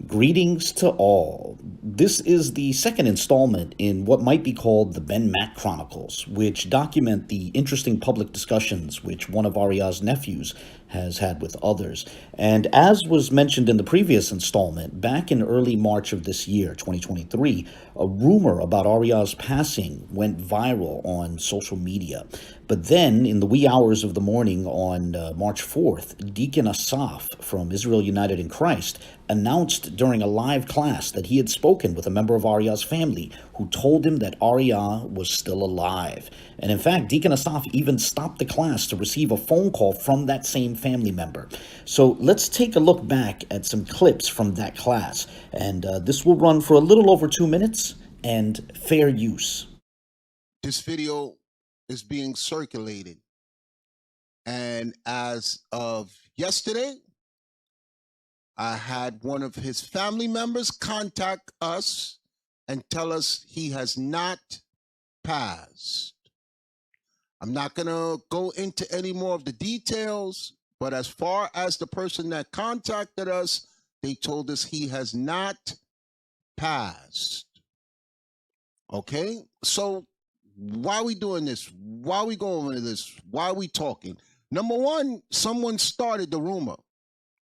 Greetings to all. This is the second installment in what might be called the Ben Mack Chronicles, which document the interesting public discussions which one of Ahrayah's nephews has had with others. And as was mentioned in the previous installment, back in early March of this year, 2023, a rumor about Ahrayah's passing went viral on social media. But then, in the wee hours of the morning on March 4th, Deacon Asaph from Israel United in Christ announced during a live class that he had spoken with a member of Ahrayah's family who told him that Ahrayah was still alive. And in fact, Deacon Asaph even stopped the class to receive a phone call from that same family member. So let's take a look back at some clips from that class. And this will run for a little over 2 minutes and fair use. This video is being circulated. And as of yesterday, I had one of his family members contact us and tell us he has not passed. I'm not going to go into any more of the details, but as far as the person that contacted us, they told us he has not passed. Okay? So why are we doing this? Why are we going into this? Why are we talking? Number one, someone started the rumor.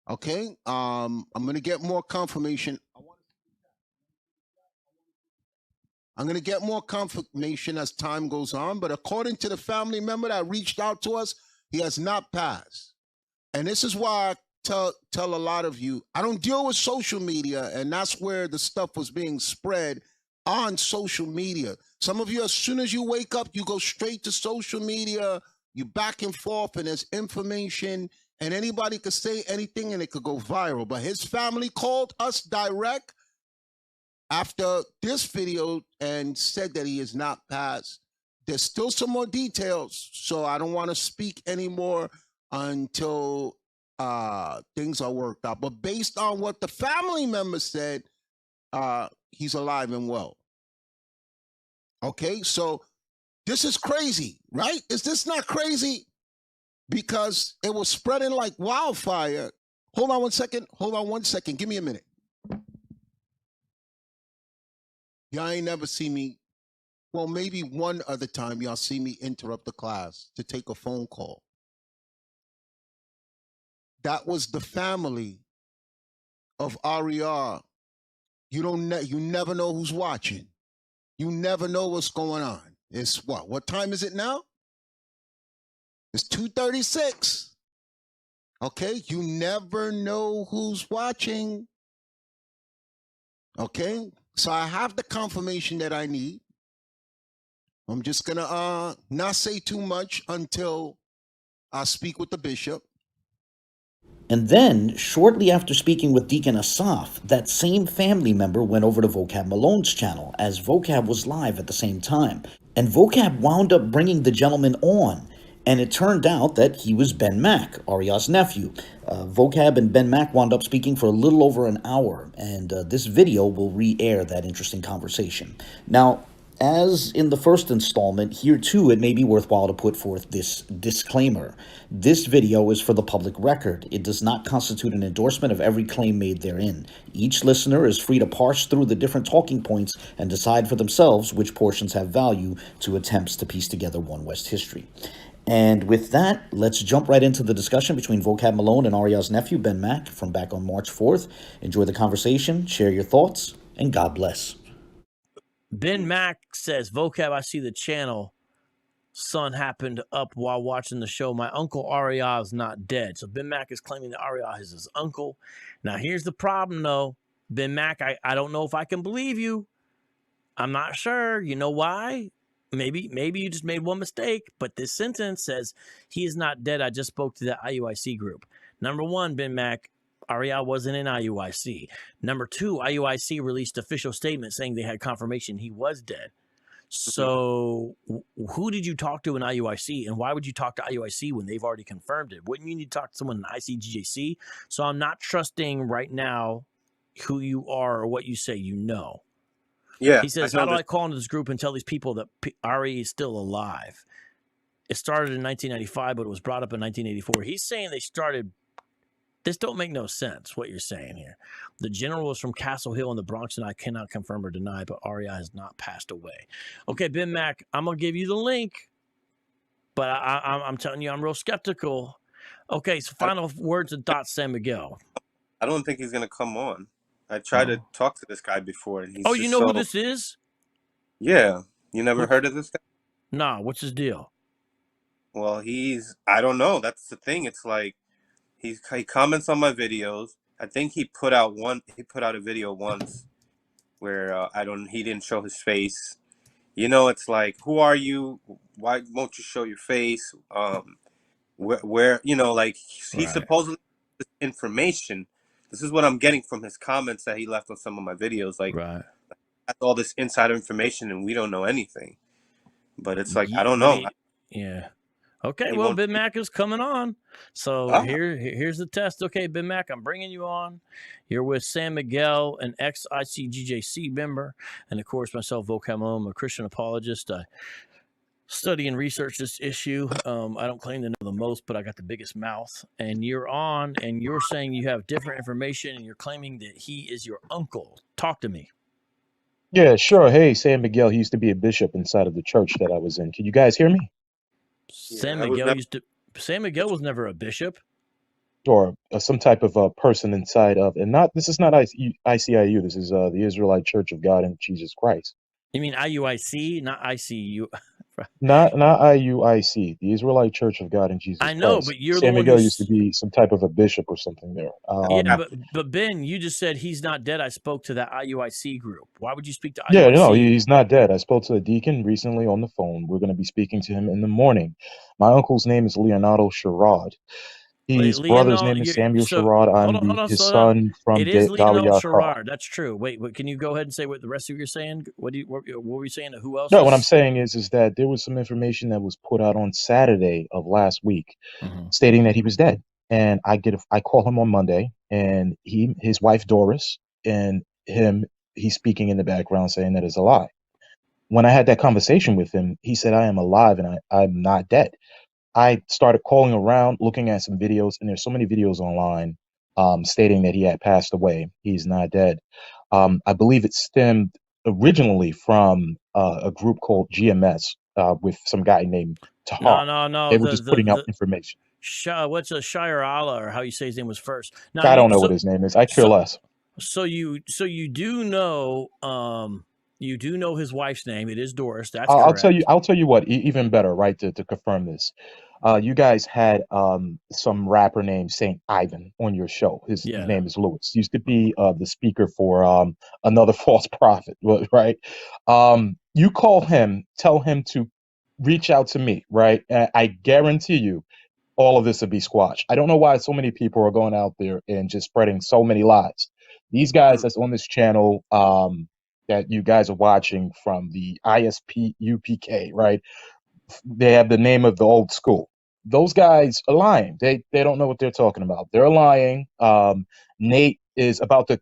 Okay, I'm gonna get more confirmation. I'm gonna get more confirmation as time goes on, but according to the family member that reached out to us, he has not passed. And this is why I tell a lot of you, I don't deal with social media, and that's where the stuff was being spread on social media. Some of you, as soon as you wake up, you go straight to social media, you back and forth, and there's information. And anybody could say anything and it could go viral. But his family called us direct after this video and said that he is not passed. There's still some more details, so I don't want to speak anymore until things are worked out. But based on what the family member said, he's alive and well. Okay, so this is crazy, right? Is this not crazy? Because it was spreading like wildfire. Hold on 1 second. Hold on 1 second. Give me a minute. Y'all ain't never see me. Well, maybe one other time y'all see me interrupt the class to take a phone call. That was the family of Ahrayah. You never know who's watching. You never know what's going on. It's what? What time is it now? It's 2:36. Okay, you never know who's watching. Okay, so I have the confirmation that I need. I'm just gonna not say too much until I speak with the bishop. And then, shortly after speaking with Deacon Asaph, that same family member went over to Vocab Malone's channel, as Vocab was live at the same time. And Vocab wound up bringing the gentleman on. And it turned out that he was Ben Mack, Ahrayah's nephew. Vocab and Ben Mack wound up speaking for a little over an hour, and this video will re-air that interesting conversation. Now, as in the first installment, here too it may be worthwhile to put forth this disclaimer. This video is for the public record. It does not constitute an endorsement of every claim made therein. Each listener is free to parse through the different talking points and decide for themselves which portions have value to attempts to piece together One West history. And with that, let's jump right into the discussion between Vocab Malone and Ahrayah's nephew, Ben Mack, from back on March 4th. Enjoy the conversation, share your thoughts, and God bless. Ben Mack says, Vocab, I see the channel. Son happened up while watching the show. My uncle Ahrayah is not dead. So Ben Mack is claiming that Ahrayah is his uncle. Now, here's the problem, though. Ben Mack, I don't know if I can believe you. I'm not sure. You know why? Maybe you just made one mistake, but this sentence says he is not dead. I just spoke to the IUIC group. Number one, Ben Mack, Ahrayah wasn't in IUIC. Number two, IUIC released official statement saying they had confirmation he was dead. So who did you talk to in IUIC, and why would you talk to IUIC when they've already confirmed it? Wouldn't you need to talk to someone in ICGJC? So I'm not trusting right now who you are or what you say you know. Yeah. He says, how do I call into this group and tell these people that Ari is still alive? It started in 1995, but it was brought up in 1984. He's saying they started This don't make no sense, what you're saying here. The general is from Castle Hill in the Bronx, and I cannot confirm or deny, but Ahrayah has not passed away. Okay, Ben Mack, I'm going to give you the link, but I'm telling you, I'm real skeptical. Okay, so final words and thoughts, San Miguel. I don't think he's going to come on. I tried to talk to this guy before. And he's oh, you know who this is? Yeah. You never heard of this guy? Nah, what's his deal? Well, I don't know. That's the thing. It's like, he comments on my videos. I think he put out a video once where he didn't show his face. You know, it's like, who are you? Why won't you show your face? Where you know, like he supposedly this information. This is what I'm getting from his comments that he left on some of my videos. Like, that's all this insider information, and we don't know anything. But it's like, I don't know. Yeah. Okay, well, Ben Mack is coming on. So here's the test. Okay, Ben Mack, I'm bringing you on. You're with San Miguel, an ex-ICGJC member, and, of course, myself, Vocab Malone. I'm a Christian apologist. I study and research this issue. I don't claim to know the most, but I got the biggest mouth. And you're on, and you're saying you have different information, and you're claiming that he is your uncle. Talk to me. Yeah, sure. Hey, San Miguel, he used to be a bishop inside of the church that I was in. Can you guys hear me? San Miguel was never a bishop, or some type of a person inside of, and this is not ICIU. This is the Israelite Church of God in Jesus Christ. You mean IUIC, not ICU? Not IUIC, the Israelite Church of God in Jesus Christ. I know, but you're San Miguel used to be some type of a bishop or something there. Yeah, but Ben, you just said he's not dead. I spoke to that IUIC group. Why would you speak to IUIC? Yeah, no, he's not dead. I spoke to a deacon recently on the phone. We're going to be speaking to him in the morning. My uncle's name is Leonardo Sherrod. His brother's name is Samuel Sherrod. I'm his son from Leonardo Sherrod. That's true. Wait, can you go ahead and say what the rest of you are saying? What were you saying? Who else? No, what I'm saying is that there was some information that was put out on Saturday of last week, stating that he was dead. And I call him on Monday, and his wife Doris, and he's speaking in the background saying that is a lie. When I had that conversation with him, he said, I am alive and I'm not dead. I started calling around, looking at some videos, and there's so many videos online stating that he had passed away. He's not dead. I believe it stemmed originally from a group called GMS with some guy named Tahar. No. They were just putting out information. What's a Shire Allah, or how you say his name was first? Now, I don't know what his name is. I care less. So you do know his wife's name. It is Doris. That's correct. I'll tell you what, even better, right? To confirm this. You guys had some rapper named Saint Ivan on your show. His name is Lewis. He used to be the speaker for another false prophet, right? You call him, tell him to reach out to me, right? And I guarantee you all of this will be squashed. I don't know why so many people are going out there and just spreading so many lies. These guys that's on this channel that you guys are watching from the ISPUPK, right? They have the name of the old school. Those guys are lying. They don't know what they're talking about. They're lying. Nate is about to,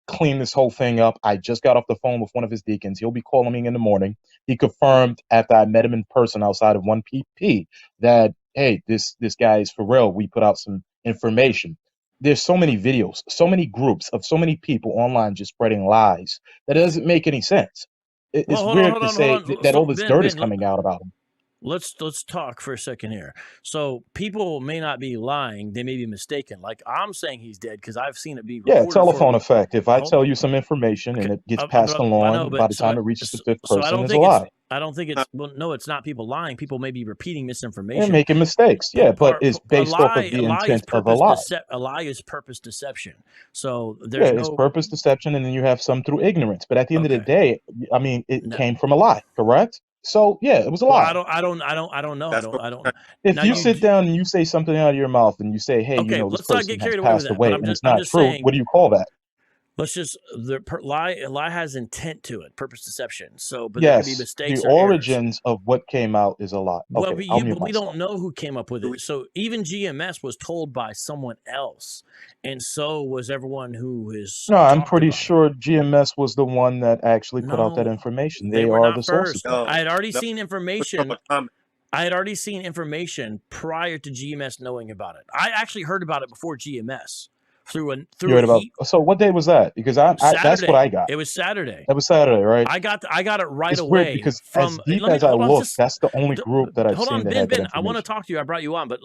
clean this whole thing up. I just got off the phone with one of his deacons. He'll be calling me in the morning. He confirmed after I met him in person outside of 1PP that, hey, this guy is for real. We put out some information. There's so many videos, so many groups of so many people online just spreading lies that it doesn't make any sense. It's weird to say that all this dirt is coming out about him. Let's talk for a second here. So people may not be lying; they may be mistaken. Like I'm saying, he's dead because I've seen it be recorded. Yeah, telephone effect. If I tell you some information and it gets passed along, by the time it reaches the fifth person, it's a lie. I don't think it's it's not people lying. People may be repeating misinformation. They're making mistakes. Yeah, but it's based off of the intent of a lie. A lie is purpose deception. So it's purpose deception, and then you have some through ignorance. But at the end of the day, I mean, it came from a lie, correct? So yeah, it was a lie. I don't know. If you sit down and you say something out of your mouth and you say, "Hey, this person has passed away," and it's not true, what do you call that? Let's just lie has intent to it, purpose deception. So, but there could be mistakes. The origins of what came out is a lie. Well, we don't know who came up with it. So even GMS was told by someone else, and so was everyone who is. No, I'm pretty sure GMS was the one that actually put out that information. They are the sources. I had already seen information. I had already seen information prior to GMS knowing about it. I actually heard about it before GMS You heard about? So what day was that? Because that's what Saturday. I got. It was Saturday. That was Saturday, right? I got it right It's away. weird because from as deep let me as I hold on, look, just that's the only group that I've hold seen on, that had that Ben. I want to information. talk to you. I brought you on, but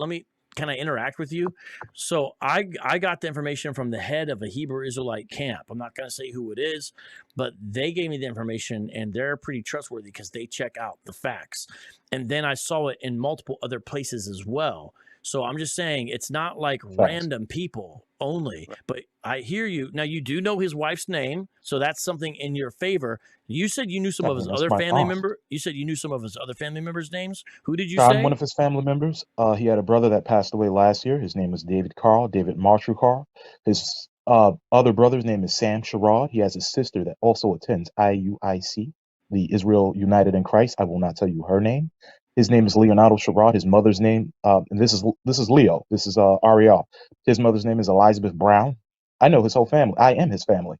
can I interact with you? So I got the information from the head of a Hebrew Israelite camp. I'm not going to say who it is, but they gave me the information, and they're pretty trustworthy because they check out the facts. And then I saw it in multiple other places as well. So I'm just saying it's not like random people only, but I hear you. Now, you do know his wife's name, so that's something in your favor. You said you knew some of his other family members. You said you knew some of his other family members' names. Who did you say? One of his family members. He had a brother that passed away last year. His name was David Marshall Carl. His other brother's name is Sam Sherrod. He has a sister that also attends IUIC, the Israel United in Christ. I will not tell you her name. His name is Leonardo Sherrod. His mother's name, and this is Leo. This is Ahrayah. His mother's name is Elizabeth Brown. I know his whole family. I am his family.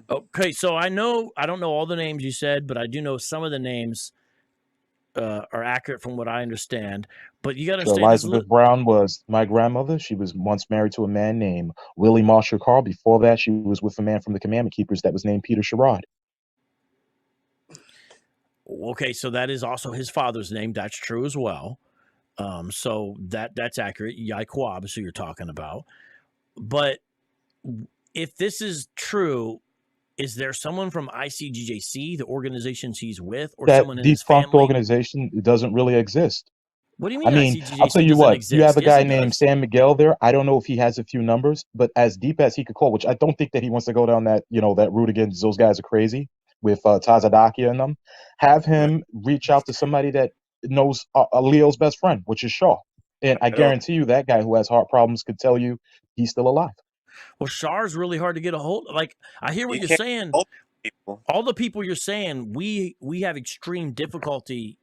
Okay, so I don't know all the names you said, but I do know some of the names are accurate from what I understand. But you got to understand, Elizabeth Brown was my grandmother. She was once married to a man named Willie Marshall Carl. Before that, she was with a man from the Commandment Keepers that was named Peter Sherrod. Okay, so that is also his father's name. That's true as well. So that's accurate. Yaquab is who you're talking about. But if this is true, is there someone from ICGJC, the organizations he's with, or someone in his family? That defunct organization, it doesn't really exist. What do you mean? I mean, I'll tell you what. You have a guy named Sam Miguel there. I don't know if he has a few numbers, but as deep as he could call, which I don't think that he wants to go down that that route again. Those guys are crazy with Tazadakia and them. Have him reach out to somebody that knows Leo's best friend, which is Shaw, and I guarantee you that guy who has heart problems could tell you he's still alive. Well, Shah's really hard to get a hold of. Like, I hear what you're saying. All the people you're saying, we have extreme difficulty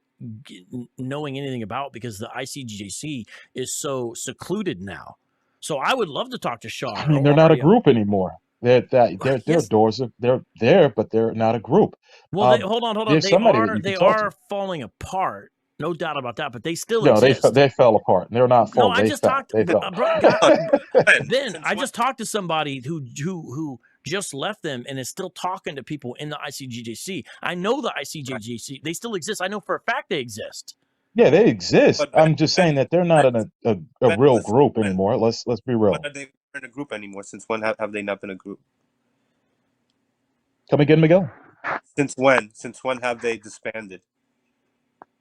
knowing anything about because the ICGJC is so secluded now. So I would love to talk to Shah. I mean, they're not a group anymore. Their doors they're there, but they're not a group. Well, hold on. They are falling apart. No doubt about that, but they still exist. They fell apart. They're not falling. No, I just talked. Ben, I just talked to somebody who just left them and is still talking to people in the ICGJC. I know the ICGJC. They still exist. I know for a fact they exist. Yeah, they exist. But I'm just saying that they're not in a real group anymore. Let's be real. When are they in a group anymore? Since when have they not been a group? Come again, Miguel? Since when? Since when have they disbanded?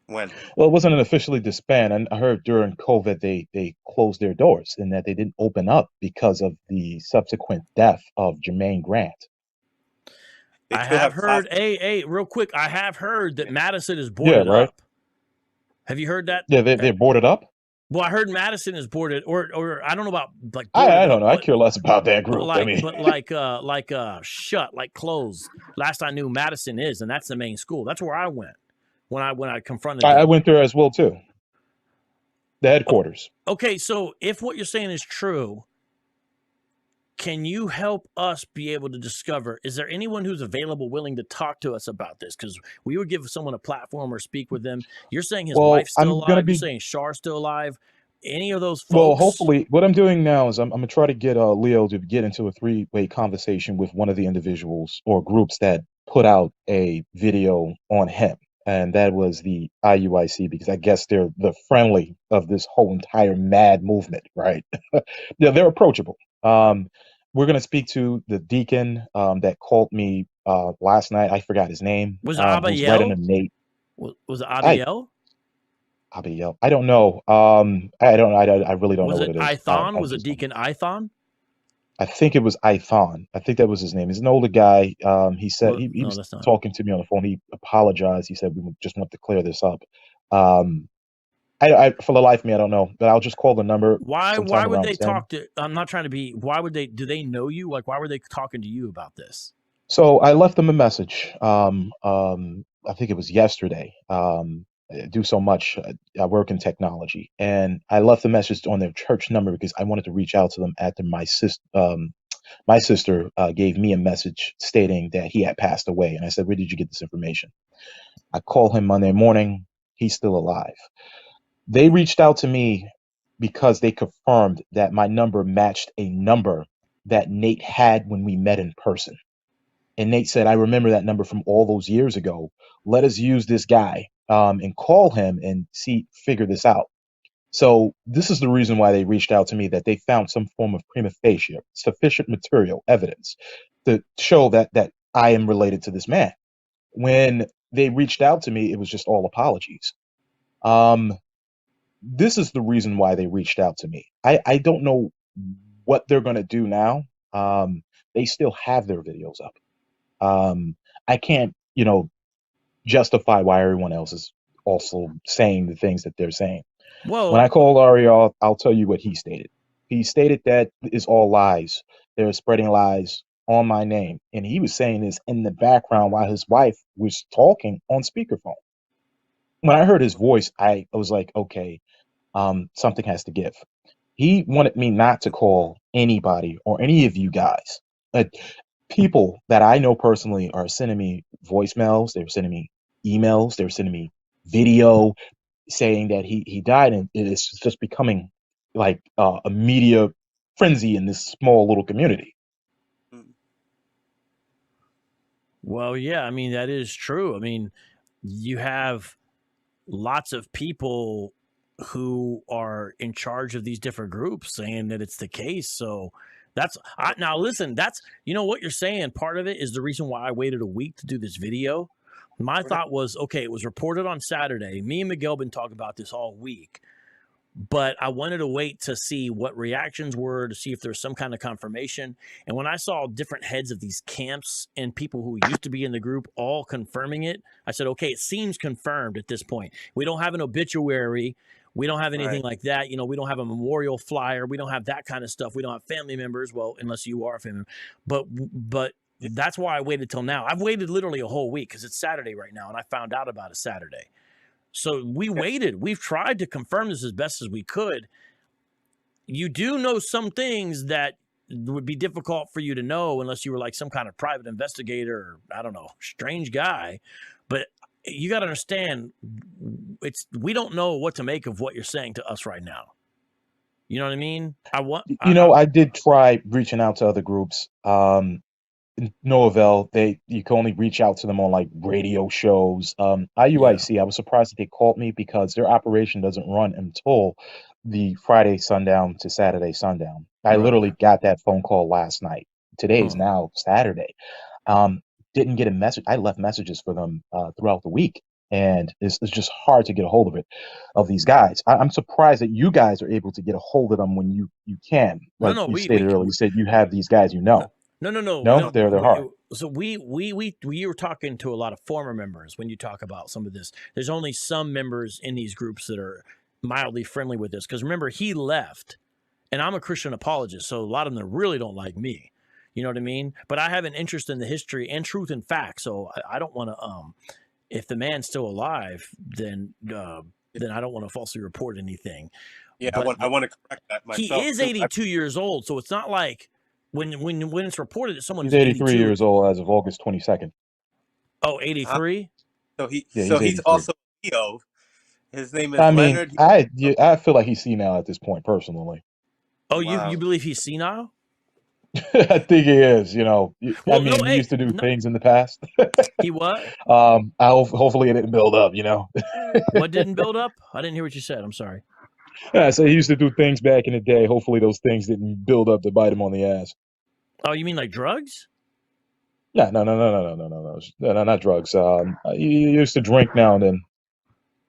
When? Well, it wasn't an officially disband. And I heard during COVID they closed their doors and that they didn't open up because of the subsequent death of Jermaine Grant. I have heard, real quick, I have heard that Madison is boarded up. Have you heard that? Yeah, they're boarded up? Well, I heard Madison is boarded, or I don't know about like. I don't know. I care less about that group. Shut, like closed. Last I knew, Madison is, and that's the main school. That's where I went when I confronted. I went there as well too. The headquarters. Okay, so if what you're saying is true, can you help us be able to discover, is there anyone who's available, willing to talk to us about this? Because we would give someone a platform or speak with them. You're saying his wife's still alive. You're saying Shah's still alive. Any of those folks? Well, hopefully, what I'm doing now is I'm going to try to get Leo to get into a three-way conversation with one of the individuals or groups that put out a video on him. And that was the IUIC, because I guess they're the friendly of this whole entire mad movement, right? Yeah, they're approachable. We're going to speak to the deacon that called me last night. I forgot his name. Was it Abiel? Was it Abiel? Abiel. I don't know. I really don't know what it is. Was it Ithon? Was it Deacon Ithon? I think it was Ithon. I think that was his name. He's an older guy. He said he was talking to me on the phone. He apologized. He said, we just want to clear this up. I for the life of me, I don't know, but I'll just call the number. Why would they talk to? I'm not trying to be. Why would they? Do they know you? Like, why were they talking to you about this? So I left them a message. I think it was yesterday. I do so much. I work in technology, and I left the message on their church number because I wanted to reach out to them after my sister gave me a message stating that he had passed away, and I said, "Where did you get this information?" I called him Monday morning. He's still alive. They reached out to me because they confirmed that my number matched a number that Nate had when we met in person. And Nate said, I remember that number from all those years ago. Let us use this guy and call him and figure this out. So this is the reason why they reached out to me, that they found some form of prima facie, sufficient material evidence to show that I am related to this man. When they reached out to me, it was just all apologies. This is the reason why they reached out to me. I don't know what they're going to do now. They still have their videos up. I can't, justify why everyone else is also saying the things that they're saying. Well, when I called Ahrayah, I'll tell you what he stated. He stated that it's all lies. They're spreading lies on my name. And he was saying this in the background while his wife was talking on speakerphone. When I heard his voice, I was like, okay, something has to give. He wanted me not to call anybody or any of you guys. People that I know personally are sending me voicemails. They were sending me emails. They were sending me video saying that he died, and it's just becoming like a media frenzy in this small little community. Well, yeah, I mean, that is true. I mean, you have lots of people who are in charge of these different groups saying that it's the case. So now listen, that's, what you're saying. Part of it is the reason why I waited a week to do this video. My thought was, okay, it was reported on Saturday. Me and Miguel been talking about this all week, but I wanted to wait to see what reactions were, to see if there's some kind of confirmation. And when I saw different heads of these camps and people who used to be in the group all confirming it, I said, okay, it seems confirmed at this point. We don't have an obituary. We don't have anything like that. We don't have a memorial flyer. We don't have that kind of stuff. We don't have family members. Well, unless you are a family member. But that's why I waited till now. I've waited literally a whole week because it's Saturday right now, and I found out about it Saturday. So we waited. We've tried to confirm this as best as we could. You do know some things that would be difficult for you to know unless you were like some kind of private investigator or, I don't know, strange guy. But you got to understand, we don't know what to make of what you're saying to us right now. You know what I mean? I did try reaching out to other groups. No avail. You can only reach out to them on like radio shows. IUIC, I was surprised that they called me because their operation doesn't run until the Friday sundown to Saturday sundown. I literally got that phone call last night. Today is now Saturday. Didn't get a message. I left messages for them throughout the week, and it's just hard to get a hold of these guys. I'm surprised that you guys are able to get a hold of them when you can. Like you stated earlier, you said you have these guys, No, they're hard. So we were talking to a lot of former members when you talk about some of this. There's only some members in these groups that are mildly friendly with this. Because remember, he left, and I'm a Christian apologist, so a lot of them really don't like me. You know what I mean? But I have an interest in the history and truth and facts, so I don't want to. If the man's still alive, then I don't want to falsely report anything. Yeah, but I want to correct that myself. He is 82 years old, so it's not like. When it's reported that someone's he's 83 years old as of August 22nd. Oh, 83? He's also Leo. His name is Leonard. I feel like he's senile at this point, personally. Oh, wow. You believe he's senile? I think he is. He used to do things in the past. He what? Hopefully it didn't build up. What didn't build up? I didn't hear what you said. I'm sorry. Yeah, so he used to do things back in the day. Hopefully those things didn't build up to bite him on the ass. Oh, you mean like drugs? Yeah, no, not drugs. He used to drink now and then.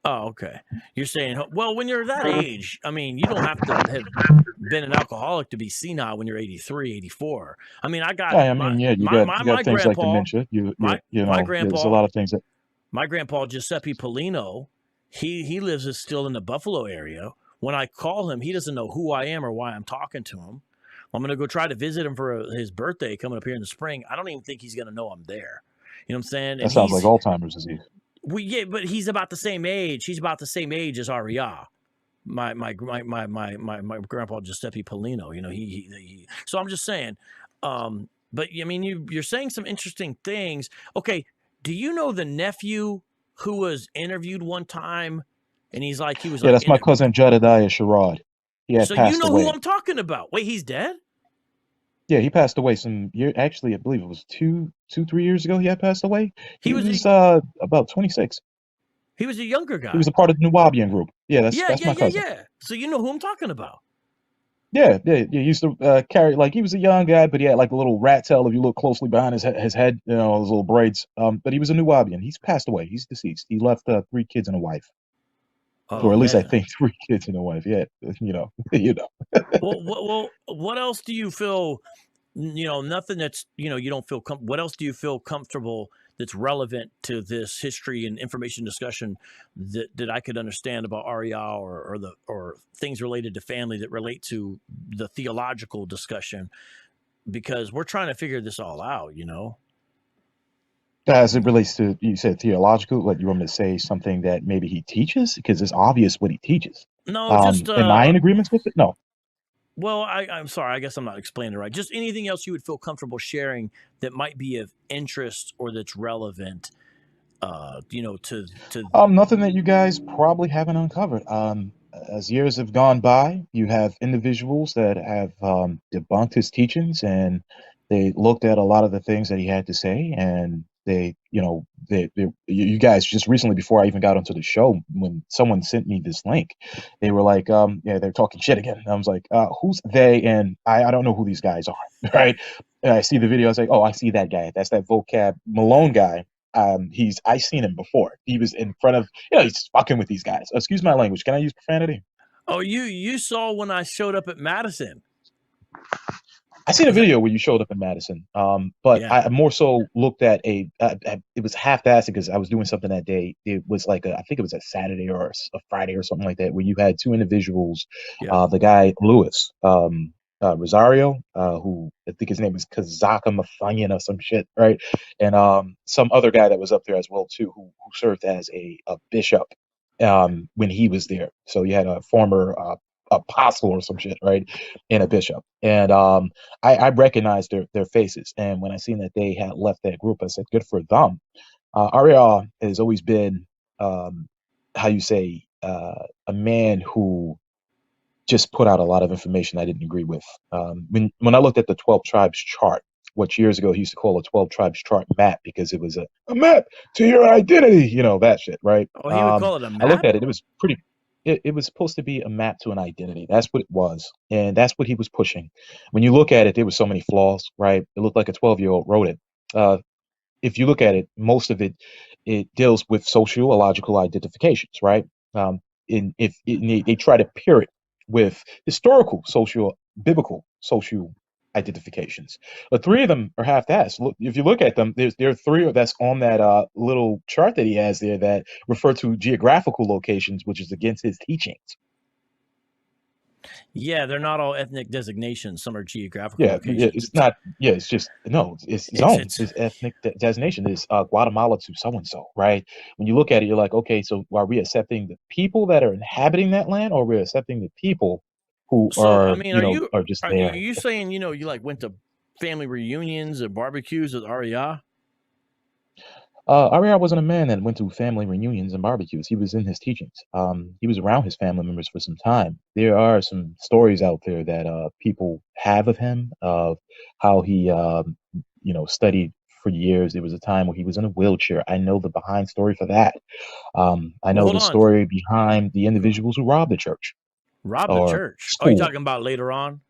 Oh, okay. You're saying, well, when you're that age, I mean, you don't have to have been an alcoholic to be senile when you're 83, 84. I mean, you got things like dementia. My grandpa, there's a lot of things that. My grandpa Giuseppe Polino, he lives still in the Buffalo area. When I call him, he doesn't know who I am or why I'm talking to him. I'm going to go try to visit him for his birthday coming up here in the spring. I don't even think he's going to know I'm there. You know what I'm saying? That sounds like Alzheimer's disease. Yeah, but he's about the same age. He's about the same age as Ahrayah, my grandpa Giuseppe Polino. He. So I'm just saying. But I mean, you're saying some interesting things. Okay, do you know the nephew who was interviewed one time And he's like, he was Yeah, like, that's my cousin Jedediah Sherrod. He had so passed you know away. who I'm talking about. Wait, he's dead? Yeah, he passed away some year. Actually, I believe it was 3 years ago. He had passed away. He was about 26. He was a younger guy. He was a part of the Nubian group. Yeah, that's my cousin. Yeah. So you know who I'm talking about. Yeah. He used to carry, like, he was a young guy, but he had like a little rat tail if you look closely behind his head, you know, those little braids. But he was a Nubian. He's passed away. He's deceased. He left 3 kids and a wife. Oh, or at least man. I think 3 kids and a wife. Yeah, you know. Well, what else do you feel? Nothing that's you don't feel. What else do you feel comfortable that's relevant to this history and information discussion that I could understand about Ahrayah or things related to family that relate to the theological discussion? Because we're trying to figure this all out, As it relates to, you said theological, what you want me to say something that maybe he teaches? Because it's obvious what he teaches. No, just am I in agreement with it? No. Well, I'm sorry. I guess I'm not explaining it right. Just anything else you would feel comfortable sharing that might be of interest or that's relevant, to. Nothing that you guys probably haven't uncovered. As years have gone by, you have individuals that have debunked his teachings, and they looked at a lot of the things that he had to say, and you guys just recently, before I even got onto the show, when someone sent me this link, they were like, yeah, they're talking shit again. And I was like, who's they? And I don't know who these guys are, right? And I see the video, I was like, oh, I see that guy. That's that Vocab Malone guy. I seen him before. He was in front of, he's fucking with these guys. Excuse my language. Can I use profanity? Oh, you saw when I showed up at Madison. I seen a video where you showed up in Madison, but yeah. I more so looked at it was half-assed because I was doing something that day. It was like I think it was a Saturday or a Friday or something like that, where you had 2 individuals, the guy Lewis, Rosario, who I think his name was Kazaka Mafanyan or some shit, right? And some other guy that was up there as well too, who served as a bishop when he was there. So you had a former apostle or some shit, right, and a bishop. And I recognized their faces. And when I seen that they had left that group, I said, good for them. Ahrayah has always been, a man who just put out a lot of information I didn't agree with. When I looked at the 12 tribes chart, which years ago he used to call a 12 tribes chart map because it was a map to your identity, that shit, right? Oh, he would call it a map? I looked at it. It was pretty. It was supposed to be a map to an identity. That's what it was. And that's what he was pushing. When you look at it, there were so many flaws, right? It looked like a 12-year-old wrote it. If you look at it, most of it deals with sociological identifications, right? They try to pair it with historical biblical social identifications. But 3 of them are half-assed. Look, if you look at them, there are 3 that's on that little chart that he has there that refer to geographical locations, which is against his teachings. Yeah, they're not all ethnic designations. Some are geographical locations. Yeah, it's not. Yeah, it's just it's zones. It's ethnic designation. It's Guatemala to so and so, right? When you look at it, you're like, okay, so are we accepting the people that are inhabiting that land, or are we accepting the people who are just there? Are you saying you like went to family reunions or barbecues with Ahrayah? Ahrayah wasn't a man that went to family reunions and barbecues. He was in his teachings. He was around his family members for some time. There are some stories out there that people have of him, of how he, studied for years. There was a time where he was in a wheelchair. I know the behind story for that. I know the story behind the individuals who robbed the church. Robbed the church? School. Oh, you're talking about later on?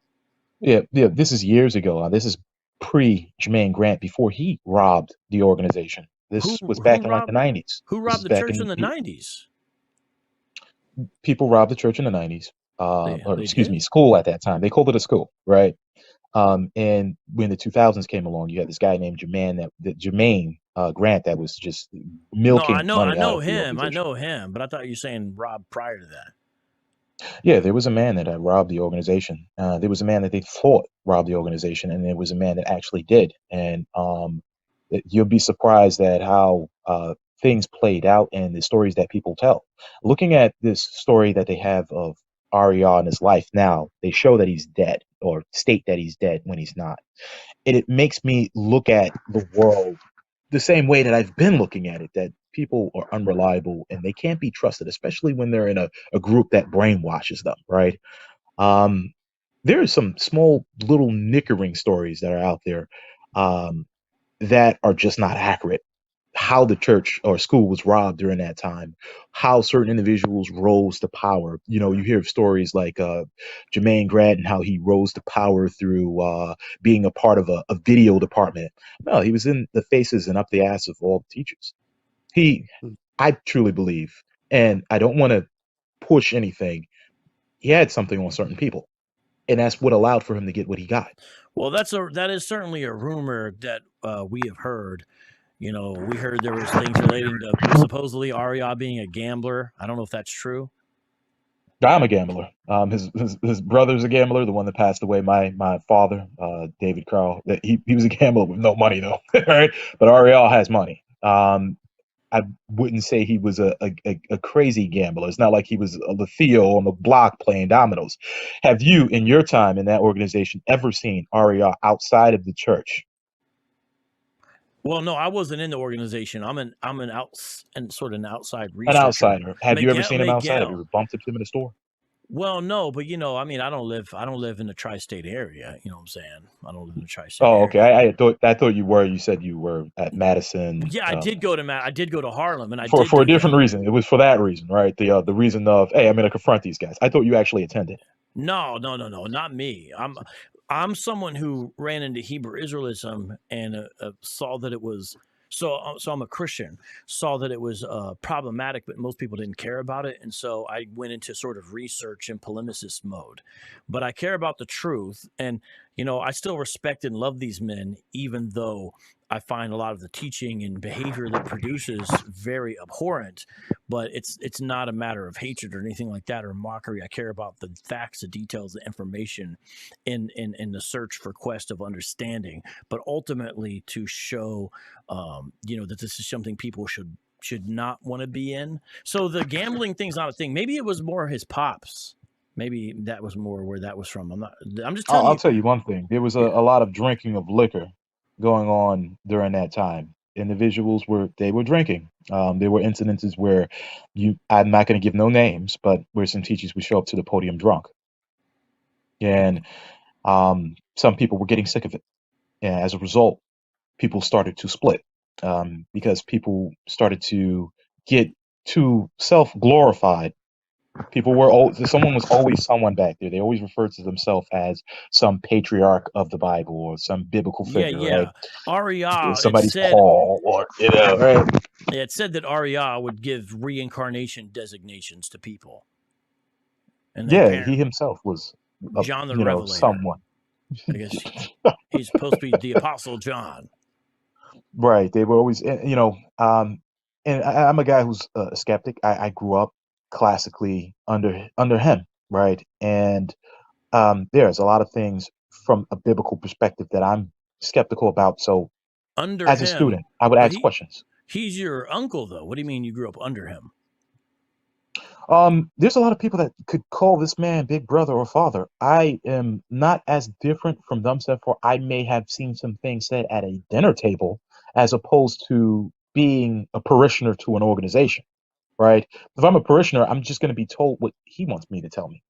Yeah. This is years ago. This is pre-Jermaine Grant, before he robbed the organization. This was back in like the 90s. Who robbed the church in the 90s? People robbed the church in the 90s. School at that time. They called it a school, right? And when the 2000s came along, you had this guy named Jermaine Grant that was just milking money. I know him, but I thought you were saying robbed prior to that. Yeah, there was a man that robbed the organization. There was a man that they thought robbed the organization, and there was a man that actually did. And you'll be surprised at how things played out and the stories that people tell. Looking at this story that they have of Ahrayah in his life now, they show that he's dead, or state that he's dead when he's not. It makes me look at the world the same way that I've been looking at it, that people are unreliable and they can't be trusted, especially when they're in a group that brainwashes them, right? Um, there are some small little nickering stories that are out there um, that are just not accurate. How the church or school was robbed during that time, how certain individuals rose to power. You know, you hear of stories like Jermaine Grant and how he rose to power through being a part of a video department. No, he was in the faces and up the ass of all the teachers. I truly believe, and I don't want to push anything, he had something on certain people, and that's what allowed for him to get what he got. Well, that is certainly a rumor that we have heard. You know, we heard there was things relating to supposedly Ahrayah being a gambler. I don't know if that's true. I'm a gambler. His brother's a gambler. The one that passed away, my father, David Carl. He was a gambler with no money though, right? But Ariel has money. I wouldn't say he was a crazy gambler. It's not like he was a Theo on the block playing dominoes. Have you, in your time in that organization, ever seen Ahrayah outside of the church? Well, no, I wasn't in the organization. I'm an sort of an outside An researcher. outsider. Have you ever seen him outside? Have you Miguel. ever bumped into him in the store? Well, no, but I mean, I don't live in the tri-state area. You know what I'm saying? I don't live in the tri-state Oh, area. okay. I thought you were. You said you were at Madison. Yeah, I did go to Harlem, and I for did for a do different that. reason. It was for that reason, right? The reason of, hey, I'm going to confront these guys. I thought you actually attended. No, not me. I'm someone who ran into Hebrew Israelism and saw that it was so. So I'm a Christian. Saw that it was problematic, but most people didn't care about it, and so I went into sort of research and polemicist mode. But I care about the truth, and I still respect and love these men, even though I find a lot of the teaching and behavior that produces very abhorrent. But it's not a matter of hatred or anything like that or mockery. I care about the facts, the details, the information in the search for quest of understanding, but ultimately to show that this is something people should not want to be in. So the gambling thing's not a thing. Maybe it was more his pops. Maybe that was more where that was from. I'm just telling I'll you. tell you one thing. There was a lot of drinking of liquor going on during that time. Individuals were drinking. There were incidences where I'm not going to give no names, but where some teachers would show up to the podium drunk, and some people were getting sick of it. And as a result, people started to split because people started to get too self-glorified. Someone was always someone back there. They always referred to themselves as some patriarch of the Bible or some biblical figure, right? Ahrayah, Somebody's Paul, or right? Yeah, it said that Ahrayah would give reincarnation designations to people. And yeah, he himself was John the Revelator. Someone. I guess he's supposed to be the Apostle John. Right. They were always, and I'm a guy who's a skeptic. I grew up classically under him, right? And there's a lot of things from a biblical perspective that I'm skeptical about. So, as a student, I would ask questions. He's your uncle, though. What do you mean you grew up under him? There's a lot of people that could call this man big brother or father. I am not as different from them, except for I may have seen some things said at a dinner table as opposed to being a parishioner to an organization, right? If I'm a parishioner, I'm just going to be told what he wants me to tell me.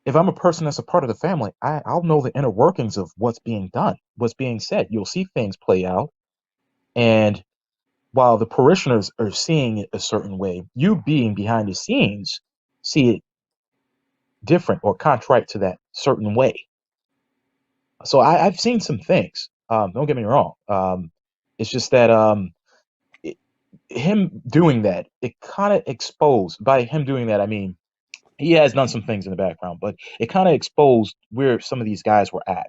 If I'm a person that's a part of the family, I'll know the inner workings of what's being done, what's being said. You'll see things play out. And while the parishioners are seeing it a certain way, you being behind the scenes see it different or contrite to that certain way. So I've seen some things. Don't get me wrong. It's just that him doing that, it kind of exposed. By him doing that, I mean he has done some things in the background, but it kind of exposed where some of these guys were at,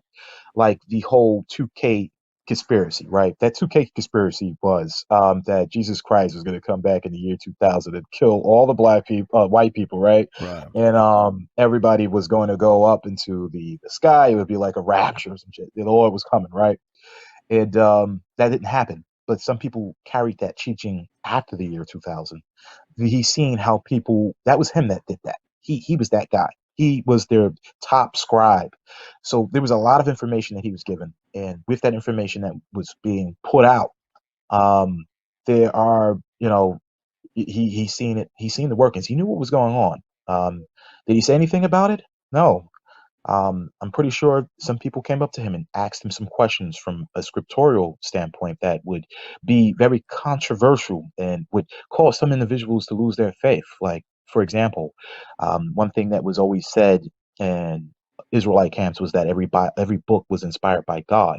like the whole 2K conspiracy, right? That 2K conspiracy was that Jesus Christ was going to come back in the year 2000 and kill all the black people, white people, right? Right. And everybody was going to go up into the sky. It would be like a rapture or some shit. The Lord was coming, right? And that didn't happen. But some people carried that teaching after the year 2000. He's seen how people, that was him that did that. He was that guy. He was their top scribe. So there was a lot of information that he was given. And with that information that was being put out, There are, he's seen it. He's seen the workings. He knew what was going on. Did he say anything about it? No. I'm pretty sure some people came up to him and asked him some questions from a scriptorial standpoint that would be very controversial and would cause some individuals to lose their faith. Like, for example, one thing that was always said in Israelite camps was that every book was inspired by God.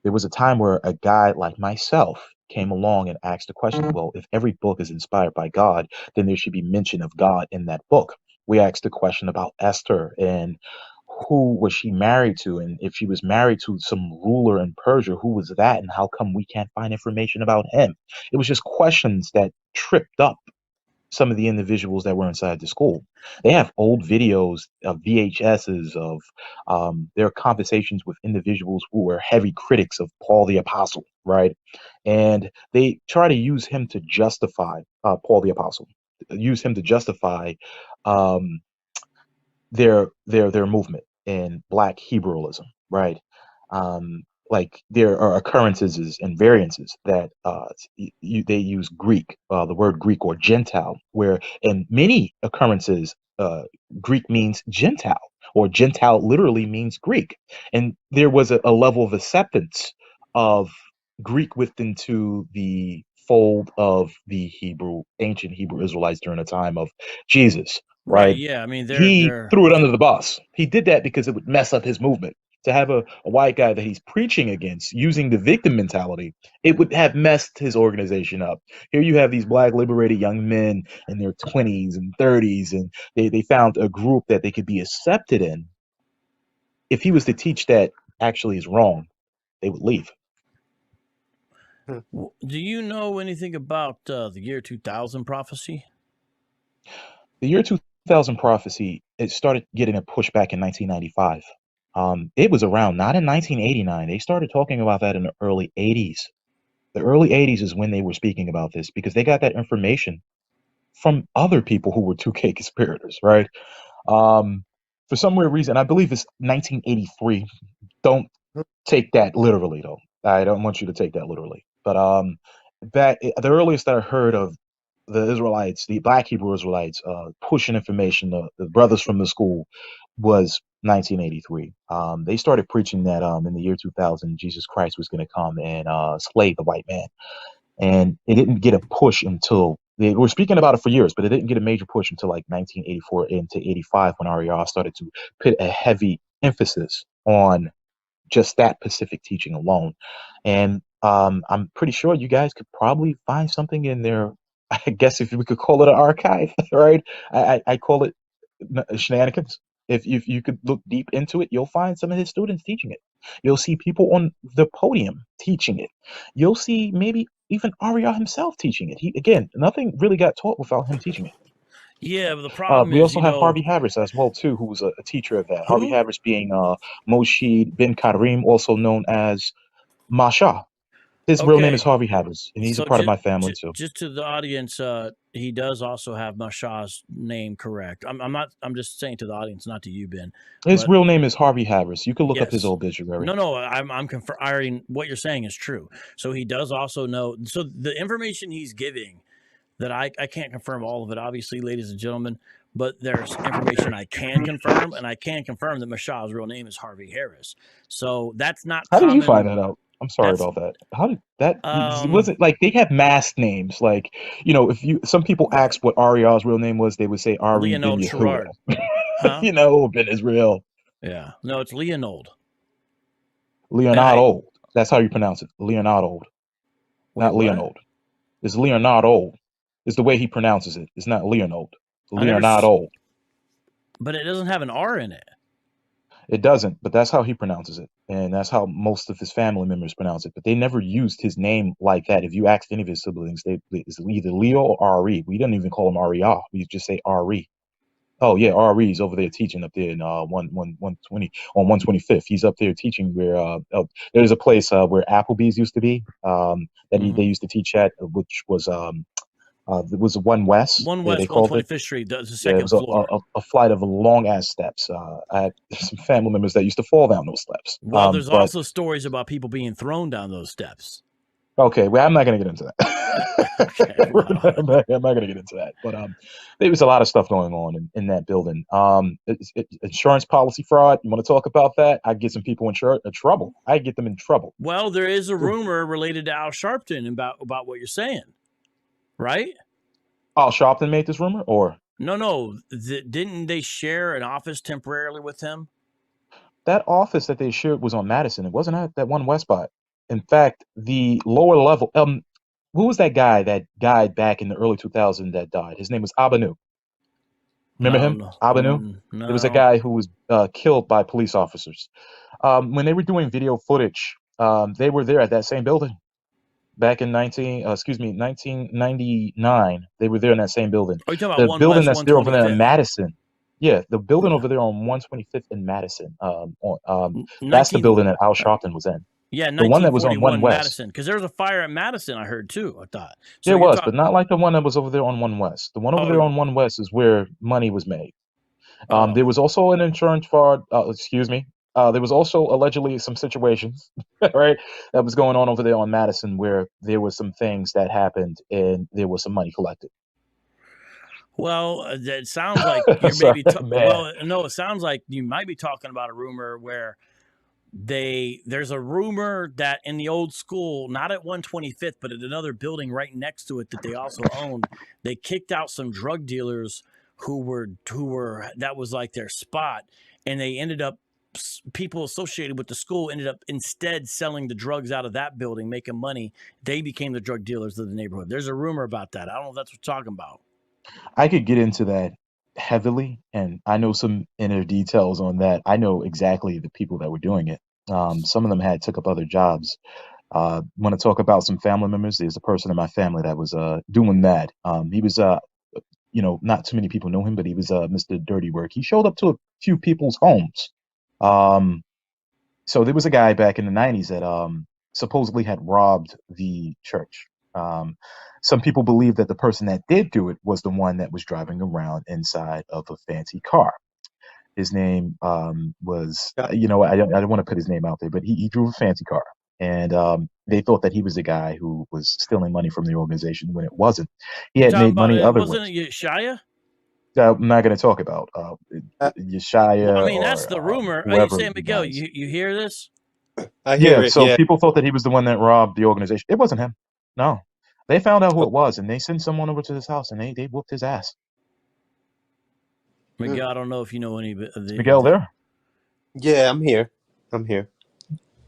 There was a time where a guy like myself came along and asked the question, well, if every book is inspired by God, then there should be mention of God in that book. We asked the question about Esther and who was she married to? And if she was married to some ruler in Persia, who was that? And how come we can't find information about him? It was just questions that tripped up some of the individuals that were inside the school. They have old videos of VHSs of their conversations with individuals who were heavy critics of Paul the Apostle, right? And they try to use him to justify Paul the Apostle, use him to justify their movement in Black Hebraism, right? Like there are occurrences and variances that they use Greek, the word Greek or Gentile, where in many occurrences Greek means Gentile, or Gentile literally means Greek, and there was a level of acceptance of Greek within to the fold of the ancient Hebrew Israelites during the time of Jesus. Right. Yeah. I mean, He threw it under the bus. He did that because it would mess up his movement. To have a white guy that he's preaching against using the victim mentality, it would have messed his organization up. Here you have these Black liberated young men in their 20s and 30s, and they found a group that they could be accepted in. If he was to teach that actually is wrong, they would leave. Do you know anything about the year 2000 prophecy? The year 2000 prophecy, it started getting a pushback in 1995. It was around, not in 1989. They started talking about that in the early 80s. The early 80s is when they were speaking about this because they got that information from other people who were 2K conspirators, right? For some weird reason, I believe it's 1983. Don't take that literally, though. I don't want you to take that literally. But the earliest that I heard of the Israelites, the Black Hebrew Israelites, pushing information, the brothers from the school, was 1983. They started preaching that in the year 2000, Jesus Christ was going to come and slay the white man. And it didn't get a push until they were speaking about it for years, but it didn't get a major push until like 1984 into 85 when Ahrayah started to put a heavy emphasis on just that specific teaching alone. And I'm pretty sure you guys could probably find something in there. I guess if we could call it an archive, right? I call it shenanigans. If you could look deep into it, you'll find some of his students teaching it. You'll see people on the podium teaching it. You'll see maybe even Ahrayah himself teaching it. Again, nothing really got taught without him teaching it. Yeah, but the problem we is, also have Harvey Harris as well too, who was a teacher of that. Harvey Harris being Moshe Ben Karim, also known as Masha. His real name is Harvey Harris, and he's a part of my family too. Just to the audience, he does also have Masha's name correct. I'm just saying to the audience, not to you, Ben. His real name is Harvey Harris. You can look up his obituary. No, I'm confirming what you're saying is true. So he does also know. So the information he's giving, that I can't confirm all of it, obviously, ladies and gentlemen, but there's information I can confirm, and I can confirm that Masha's real name is Harvey Harris. So that's not. How did you find that out? I'm sorry about that. How did that? Was it like they have masked names? Like, some people asked what Ahrayah's real name was. They would say Ari Ben Yehuda. Ben Israel. Yeah. No, it's Leonold. Leonardo. That's how you pronounce it. Leonardo. Not Leonold. It's Leonardo. It's the way he pronounces it. It's not Leonold. Leonardo. But it doesn't have an R in it. It doesn't, but that's how he pronounces it. And that's how most of his family members pronounce it. But they never used his name like that. If you asked any of his siblings, it's either Leo or Ari. We didn't even call him Ahrayah. We just say Ari. Oh, yeah, Ari's over there teaching up there in 120 on 125th. He's up there teaching where there's a place where Applebee's used to be that they used to teach at, which was it was One West. 125th Street. That's the second floor. A flight of long ass steps. I had some family members that used to fall down those steps. Well, there's also stories about people being thrown down those steps. Okay, well, I'm not going to get into that. Okay, well, I'm not going to get into that. But there was a lot of stuff going on in that building. Insurance policy fraud. You want to talk about that? I get some people in trouble. I get them in trouble. well, there is a rumor related to Al Sharpton about what you're saying, right? Al Sharpton made this rumor, or No. Didn't they share an office temporarily with him? that office that they shared was on Madison. It wasn't at that one West spot. In fact, the lower level. Who was that guy that died back in the early 2000s that died? His name was Abanu. Remember him? No, Abanu? There was a no. guy who was killed by police officers. When they were doing video footage, they were there at that same building back in 1999. They were there in that same building. Are you talking The about 1 building West that's there over there in 125th? Madison. Yeah, the building over there on 125th in Madison. That's the building that Al Sharpton was in. Yeah, The one that was on 1941 1 West. Madison. Because there was a fire at Madison, I heard too. I thought There was, but not like the one that was over there on 1 West. The one over there on 1 West is where money was made. There was also an insurance fraud. Excuse me. There was also allegedly some situations, right, that was going on over there on Madison where there were some things that happened and there was some money collected. Well, it sounds like you're maybe. It sounds like you might be talking about a rumor where there's a rumor that in the old school, not at 125th, but at another building right next to it that they also owned, they kicked out some drug dealers who were that was like their spot, and they ended up, people associated with the school ended up instead selling the drugs out of that building, making money. They became the drug dealers of the neighborhood. There's a rumor about that. I don't know if that's what you're talking about. I could get into that heavily, and I know some inner details on that. I know exactly the people that were doing it. Some of them had took up other jobs. Want to talk about some family members? There's a person in my family that was doing that. He was not too many people know him, but he was Mr. Dirty Work. He showed up to a few people's homes. So there was a guy back in the 90s that supposedly had robbed the church. Some people believe that the person that did do it was the one that was driving around inside of a fancy car. His name was, I don't want to put his name out there, but he drove a fancy car. And they thought that he was the guy who was stealing money from the organization when it wasn't. He had made money other ways. Wasn't it Yeshaya? I'm not going to talk about Yeshaya. Well, I mean, that's the rumor. Are you saying, Miguel, you hear this? I hear it. So people thought that he was the one that robbed the organization. It wasn't him. No. They found out who it was, and they sent someone over to his house, and they whooped his ass. Miguel, I don't know if you know any of the... Miguel there? Yeah, I'm here.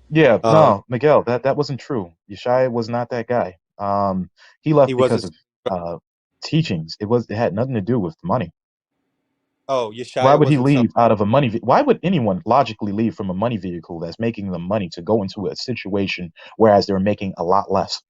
Yeah, no, Miguel, that wasn't true. Yeshaya was not that guy. He left because of teachings. It had nothing to do with money. Oh, Yeshaya. Why would he leave out of a money? Why would anyone logically leave from a money vehicle that's making them money to go into a situation whereas they're making a lot less?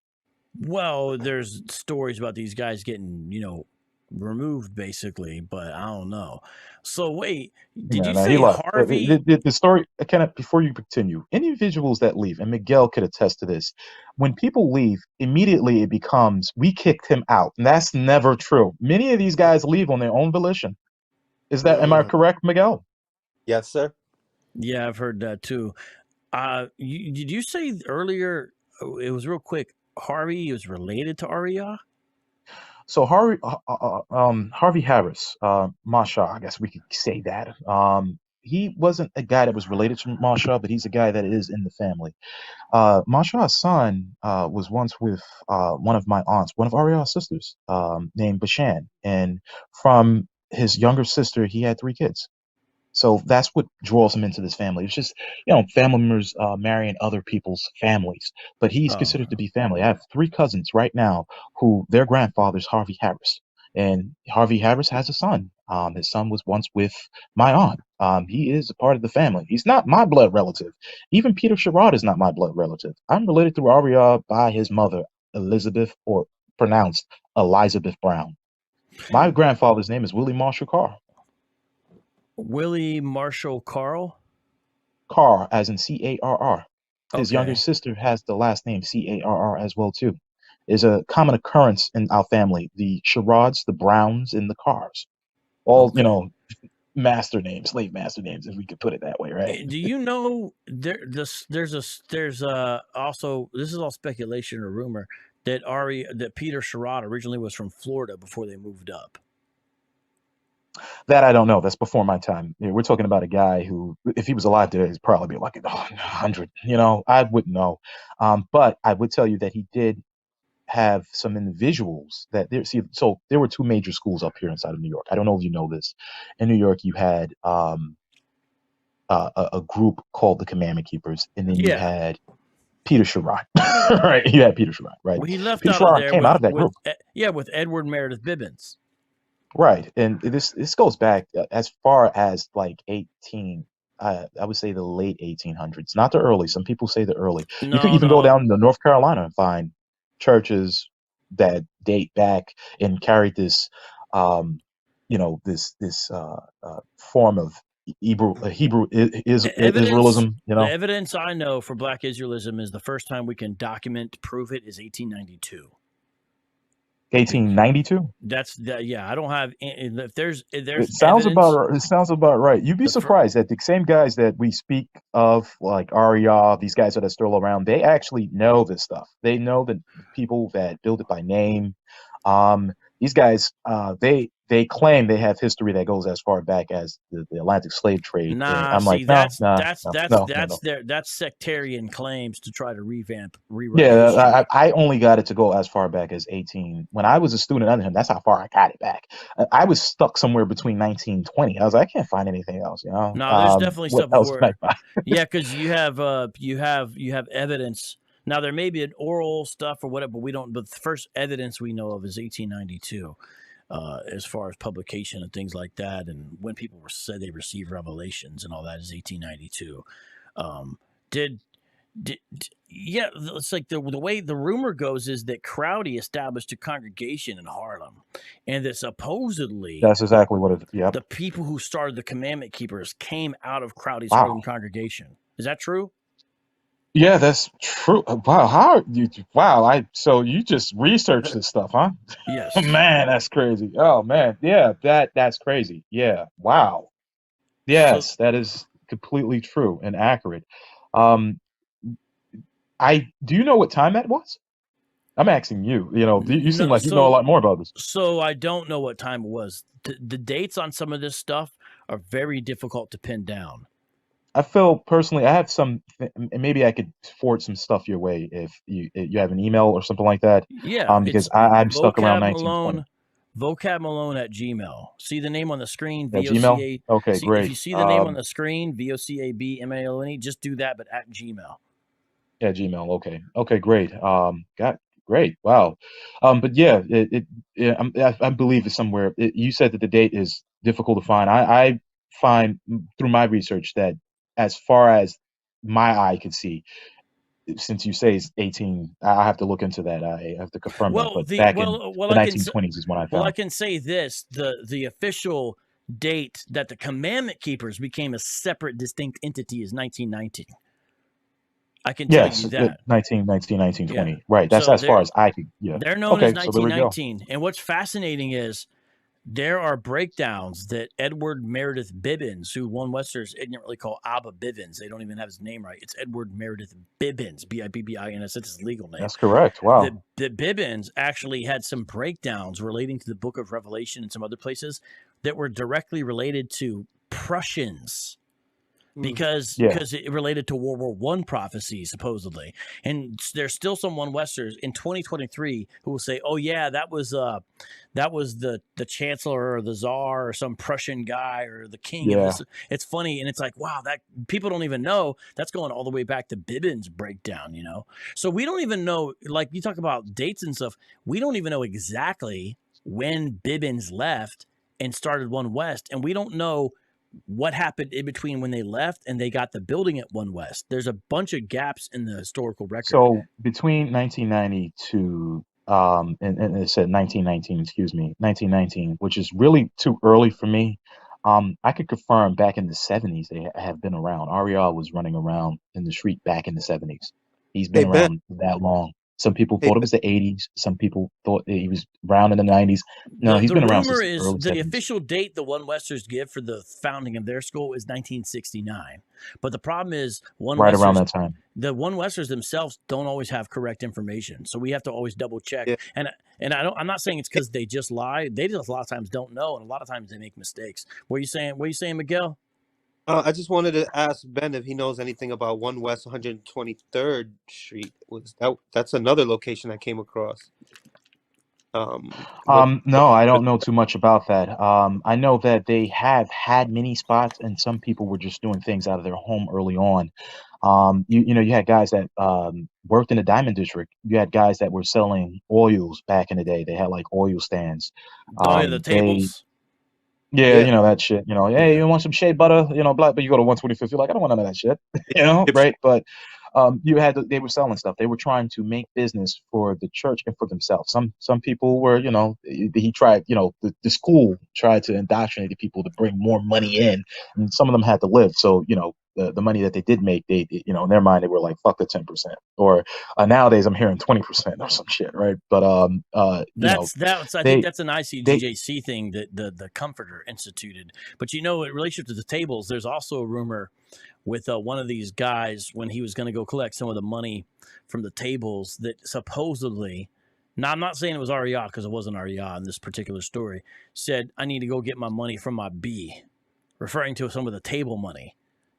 Well, there's stories about these guys getting, removed basically, but I don't know. So wait, did you say Harvey? The story, before you continue, individuals that leave, and Miguel could attest to this, when people leave, immediately it becomes, we kicked him out. And that's never true. Many of these guys leave on their own volition. Am I correct, Miguel? Yes, sir. Yeah, I've heard that too. Did you say earlier, it was real quick, Harvey was related to Ahrayah? So Harvey Harris, Masha, I guess we could say that. He wasn't a guy that was related to Masha, but he's a guy that is in the family. Masha's son was once with one of my aunts, one of Ahrayah's sisters, named Bashan. And from his younger sister, he had 3 kids. So that's what draws him into this family. It's just, family members marrying other people's families. But he's considered to be family. I have 3 cousins right now who their grandfather's Harvey Harris. And Harvey Harris has a son. His son was once with my aunt. He is a part of the family. He's not my blood relative. Even Peter Sherrod is not my blood relative. I'm related through Ahrayah by his mother, Elizabeth, or pronounced Elizabeth Brown. My grandfather's name is Willie Marshall Carr. Willie Marshall Carl? Carr, as in C-A-R-R. His younger sister has the last name C-A-R-R as well, too. Is a common occurrence in our family. The Sherrods, the Browns, and the Carrs. All, master names, slave master names, if we could put it that way, right? Do you know there's also, this is all speculation or rumor, that Peter Sherrod originally was from Florida before they moved up. That I don't know. That's before my time. We're talking about a guy who, if he was alive today, he'd probably be like 100. I wouldn't know. But I would tell you that he did have some individuals that there. See, so there were two major schools up here inside of New York. I don't know if you know this. In New York, you had a group called the Commandment Keepers, and then you had Peter Sherrod, right? You had Peter Sherrod, right? Well, he left Peter out of Sherrod there came out of that group. with Edward Meredith Bibbins. Right, and this goes back as far as like 18. I would say the late 1800s, not the early. Some people say the early. You could even go down to North Carolina and find churches that date back and carried this, this form of Hebrew Israelism. The evidence I know for Black Israelism is the first time we can document, prove it, is 1892. 1892. I don't have. If there's it sounds about right. You'd be surprised that the same guys that we speak of, like Ahrayah, these guys that are still around, they actually know this stuff. They know the people that build it by name. These guys, they claim they have history that goes as far back as the Atlantic slave trade. I'm like, that's sectarian claims to try to rewrite. Yeah, I only got it to go as far back as 18. When I was a student under him, that's how far I got it back. I was stuck somewhere between 1920. I was like, I can't find anything else. No, there's definitely stuff before. Yeah, because you have evidence. Now there may be an oral stuff or whatever, but we don't. But the first evidence we know of is 1892, as far as publication and things like that, and when people said they received revelations and all that is 1892. It's like the way the rumor goes is that Crowdy established a congregation in Harlem, and that supposedly that's exactly what it is. Yep. The people who started the Commandment Keepers came out of Crowdy's Harlem congregation. Is that true? Yeah, that's true. Wow, so you just researched this stuff, huh? Yes. Man, that's crazy. Oh man, yeah, that's crazy. Yeah, wow. Yes, that is completely true and accurate. Do you know what time that was? I'm asking you. You seem like you know a lot more about this. So I don't know what time it was. The dates on some of this stuff are very difficult to pin down. I feel personally, I have some. Maybe I could forward some stuff your way if you have an email or something like that. Yeah, because I'm stuck around 1920. Vocab Malone at Gmail. See the name on the screen. At Gmail. Okay, great. If you see the name on the screen, VOCABMALONE, just do that, but at Gmail. At Gmail. Okay, great. Great. Wow. But yeah, I believe it's somewhere. You said that the date is difficult to find. I find through my research that, as far as my eye could see, since you say it's 18, I have to look into that. I have to confirm that. But back in the 1920s is when I found. Well, I can say this: the official date that the Commandment Keepers became a separate, distinct entity is 1919. I can tell you that. 1920. Yeah. Right. That's as far as I could. Yeah. They're known as 1919. And what's fascinating is there are breakdowns that Edward Meredith Bibbins, who one Westerners ignorantly call Abba Bivens, they don't even have his name right. It's Edward Meredith Bibbins, Bibbins. That's his legal name. That's correct. Wow. The Bibbins actually had some breakdowns relating to the Book of Revelation and some other places that were directly related to Prussians. Because it related to World War I prophecy, supposedly. And there's still some one Westerners in 2023 who will say, oh, yeah, that was the chancellor or the czar or some Prussian guy or the king. Yeah. It's funny. And it's like, wow, that people don't even know that's going all the way back to Bibbins' breakdown, So we don't even know, like you talk about dates and stuff, we don't even know exactly when Bibbins left and started One West. And we don't know what happened in between when they left and they got the building at One West. There's a bunch of gaps in the historical record. So between 1992 and it said 1919, which is really too early for me. I could confirm back in the 70s they have been around. Ahrayah was running around in the street back in the 70s. He's been around that long. Some people Hey, thought it was the 80s. Some people thought he was around in the 90s. No, he's The been around since rumor the is early the 70s. official date the One Westers give for the founding of their school is 1969. But the problem is Right around that time. the One Westers themselves don't always have correct information, so we have to always double check. yeah. I'm not saying it's because they just lie. They just a lot of times don't know, and a lot of times they make mistakes. What are you saying? What are you saying, Miguel? I just wanted to ask Ben if he knows anything about 1 West 123rd Street. That's another location I came across. No, I don't know too much about that. I know that they have had mini spots, and some people were just doing things out of their home early on. You had guys that worked in the Diamond District. You had guys that were selling oils back in the day. They had like oil stands. Oh yeah, the tables. Yeah, Yeah. that shit. Hey, you want some shea butter? Black, but you go to 125th, you're like, I don't want none of that shit. Right? But they were selling stuff. They were trying to make business for the church and for themselves. Some people were, he tried, the school tried to indoctrinate the people to bring more money in, and some of them had to live. So, the money that they did make, they in their mind, they were like, fuck the 10%. Or nowadays I'm hearing 20% or some shit, right? But I think that's an ICGJC thing that the Comforter instituted. But in relationship to the tables, there's also a rumor with one of these guys when he was going to go collect some of the money from the tables that supposedly, now I'm not saying it was Ahrayah because it wasn't Ahrayah in this particular story, said, I need to go get my money from my B, referring to some of the table money.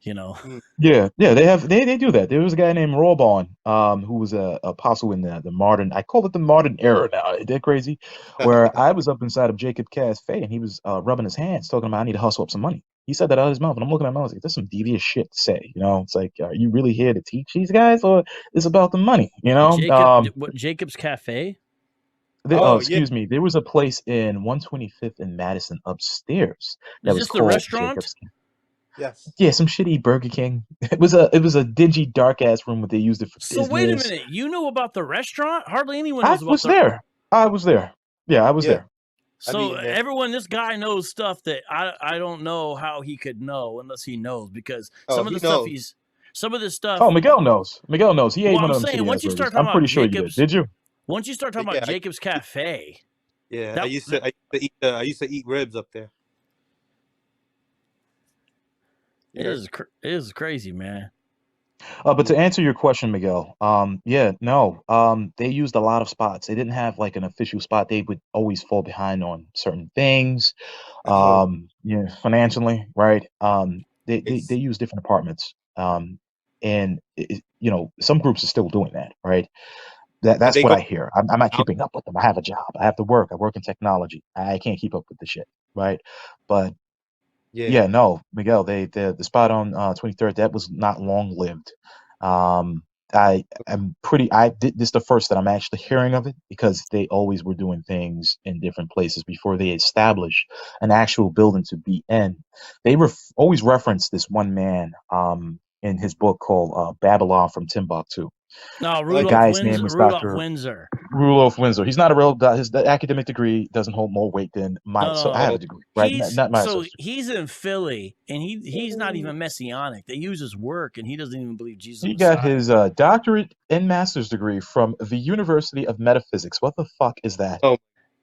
Yeah, they do that. There was a guy named Rawbon, who was a apostle in the modern, I call it the modern era now. Isn't that crazy? Where I was up inside of Jacob Cafe and he was rubbing his hands, talking about I need to hustle up some money. He said that out of his mouth, and I'm looking at him, I was like, "That's some devious shit to say." It's like, are you really here to teach these guys, or is it about the money? Jacob's Cafe? Excuse me. There was a place in 125th and Madison upstairs that was the called restaurant? Jacob's. Yes. Yeah, some shitty Burger King. It was a dingy, dark ass room where they used it for business. So wait a minute, you know about the restaurant? Hardly anyone knows about I was there. Yeah, I was there. So this guy knows stuff that I don't know how he could know unless he knows, because some of the stuff. Oh, Miguel knows. He ate one of them saying, shitty once you ass start burgers. I'm pretty sure you Jacob's, did. Did you? Once you start talking about Jacob's Cafe. Yeah, I used to eat ribs up there. It is crazy, man. But to answer your question, Miguel, they used a lot of spots. They didn't have like an official spot. They would always fall behind on certain things, financially, right? They use different departments, and some groups are still doing that, right? That's what I hear. I'm not keeping up with them. I have a job. I have to work. I work in technology. I can't keep up with the shit, right? But yeah, no, Miguel, the spot on 23rd, that was not long lived. This is the first that I'm actually hearing of it, because they always were doing things in different places before they established an actual building to be in. They always reference this one man in his book called Babylon from Timbuktu. No, Rudolph Windsor. Rudolph Windsor. He's not a real. His academic degree doesn't hold more weight than mine. So I have a degree, right? He's in Philly, and he's not even messianic. They use his work, and he doesn't even believe Jesus. He got his doctorate and master's degree from the University of Metaphysics. What the fuck is that? Oh,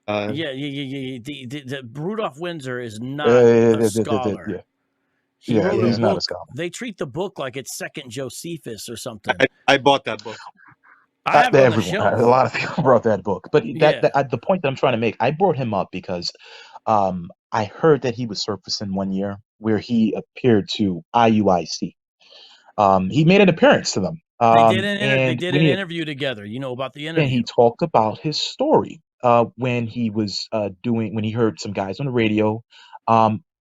yeah. The Rudolph Windsor is not a scholar. He's not a scholar. They treat the book like it's Second Josephus or something. I bought that book. I have it on the shelf. A lot of people brought that book, but the point that I'm trying to make, I brought him up because I heard that he was surfacing one year where he appeared to IUIC. He made an appearance to them. They did an interview together. You know about the interview. And he talked about his story when he was when he heard some guys on the radio.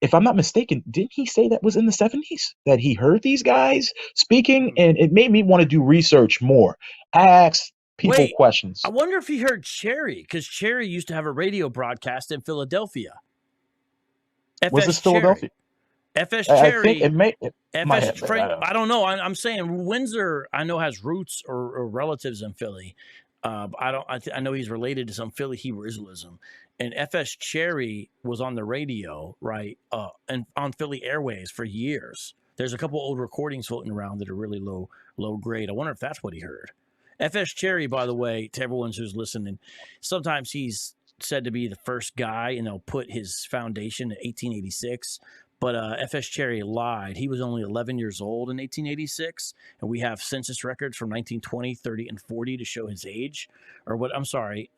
If I'm not mistaken, didn't he say that was in the 70s that he heard these guys speaking? And it made me want to do research more. Ask people questions. I wonder if he heard Cherry, because Cherry used to have a radio broadcast in Philadelphia. Was this Philadelphia? FS Cherry. I think I don't know. I'm saying Windsor, I know, has roots or relatives in Philly. I know he's related to some Philly Hebrew Israelism. And FS Cherry was on the radio, right, and on Philly Airways for years. There's a couple old recordings floating around that are really low grade. I wonder if that's what he heard. FS Cherry, by the way, to everyone who's listening, sometimes he's said to be the first guy, and they'll put his foundation in 1886. But FS Cherry lied. He was only 11 years old in 1886, and we have census records from 1920, 30, and 40 to show his age. Or what? I'm sorry.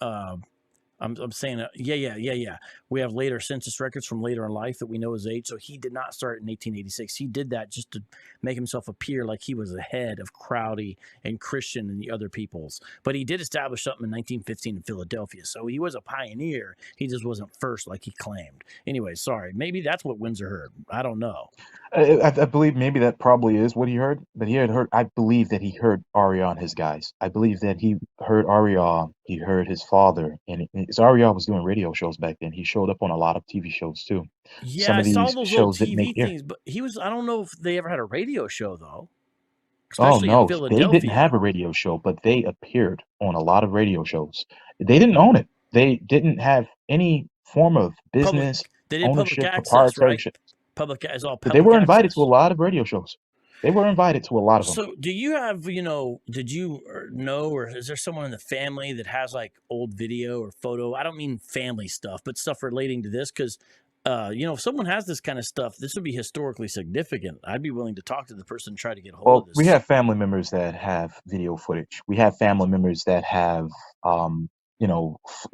I'm saying, yeah. We have later census records from later in life that we know his age. So he did not start in 1886. He did that just to make himself appear like he was ahead of Crowdy and Christian and the other peoples. But he did establish something in 1915 in Philadelphia. So he was a pioneer. He just wasn't first like he claimed. Anyway, sorry. Maybe that's what Windsor heard. I don't know. I believe maybe that probably is what he heard, but he had heard. I believe that he heard Ahrayah and his guys. I believe that he heard Ahrayah. He heard his father, and Ahrayah was doing radio shows back then. He showed up on a lot of TV shows too. Yeah, Some I of saw these those little shows didn't make TV air. things, but he was. I don't know if they ever had a radio show though, Oh especially in no, they didn't Philadelphia. have a radio show, but they appeared on a lot of radio shows. They didn't own it. They didn't have any form of business They did public ownership, access, proprietorship. right? Public is all But they public were invited access. to a lot of radio shows. They were invited to a lot of them. So, do you have, did you know, or is there someone in the family that has like old video or photo? I don't mean family stuff, but stuff relating to this. Because, if someone has this kind of stuff, this would be historically significant. I'd be willing to talk to the person and try to get a hold Well, of this. we have family members that have video footage. We have family members that have,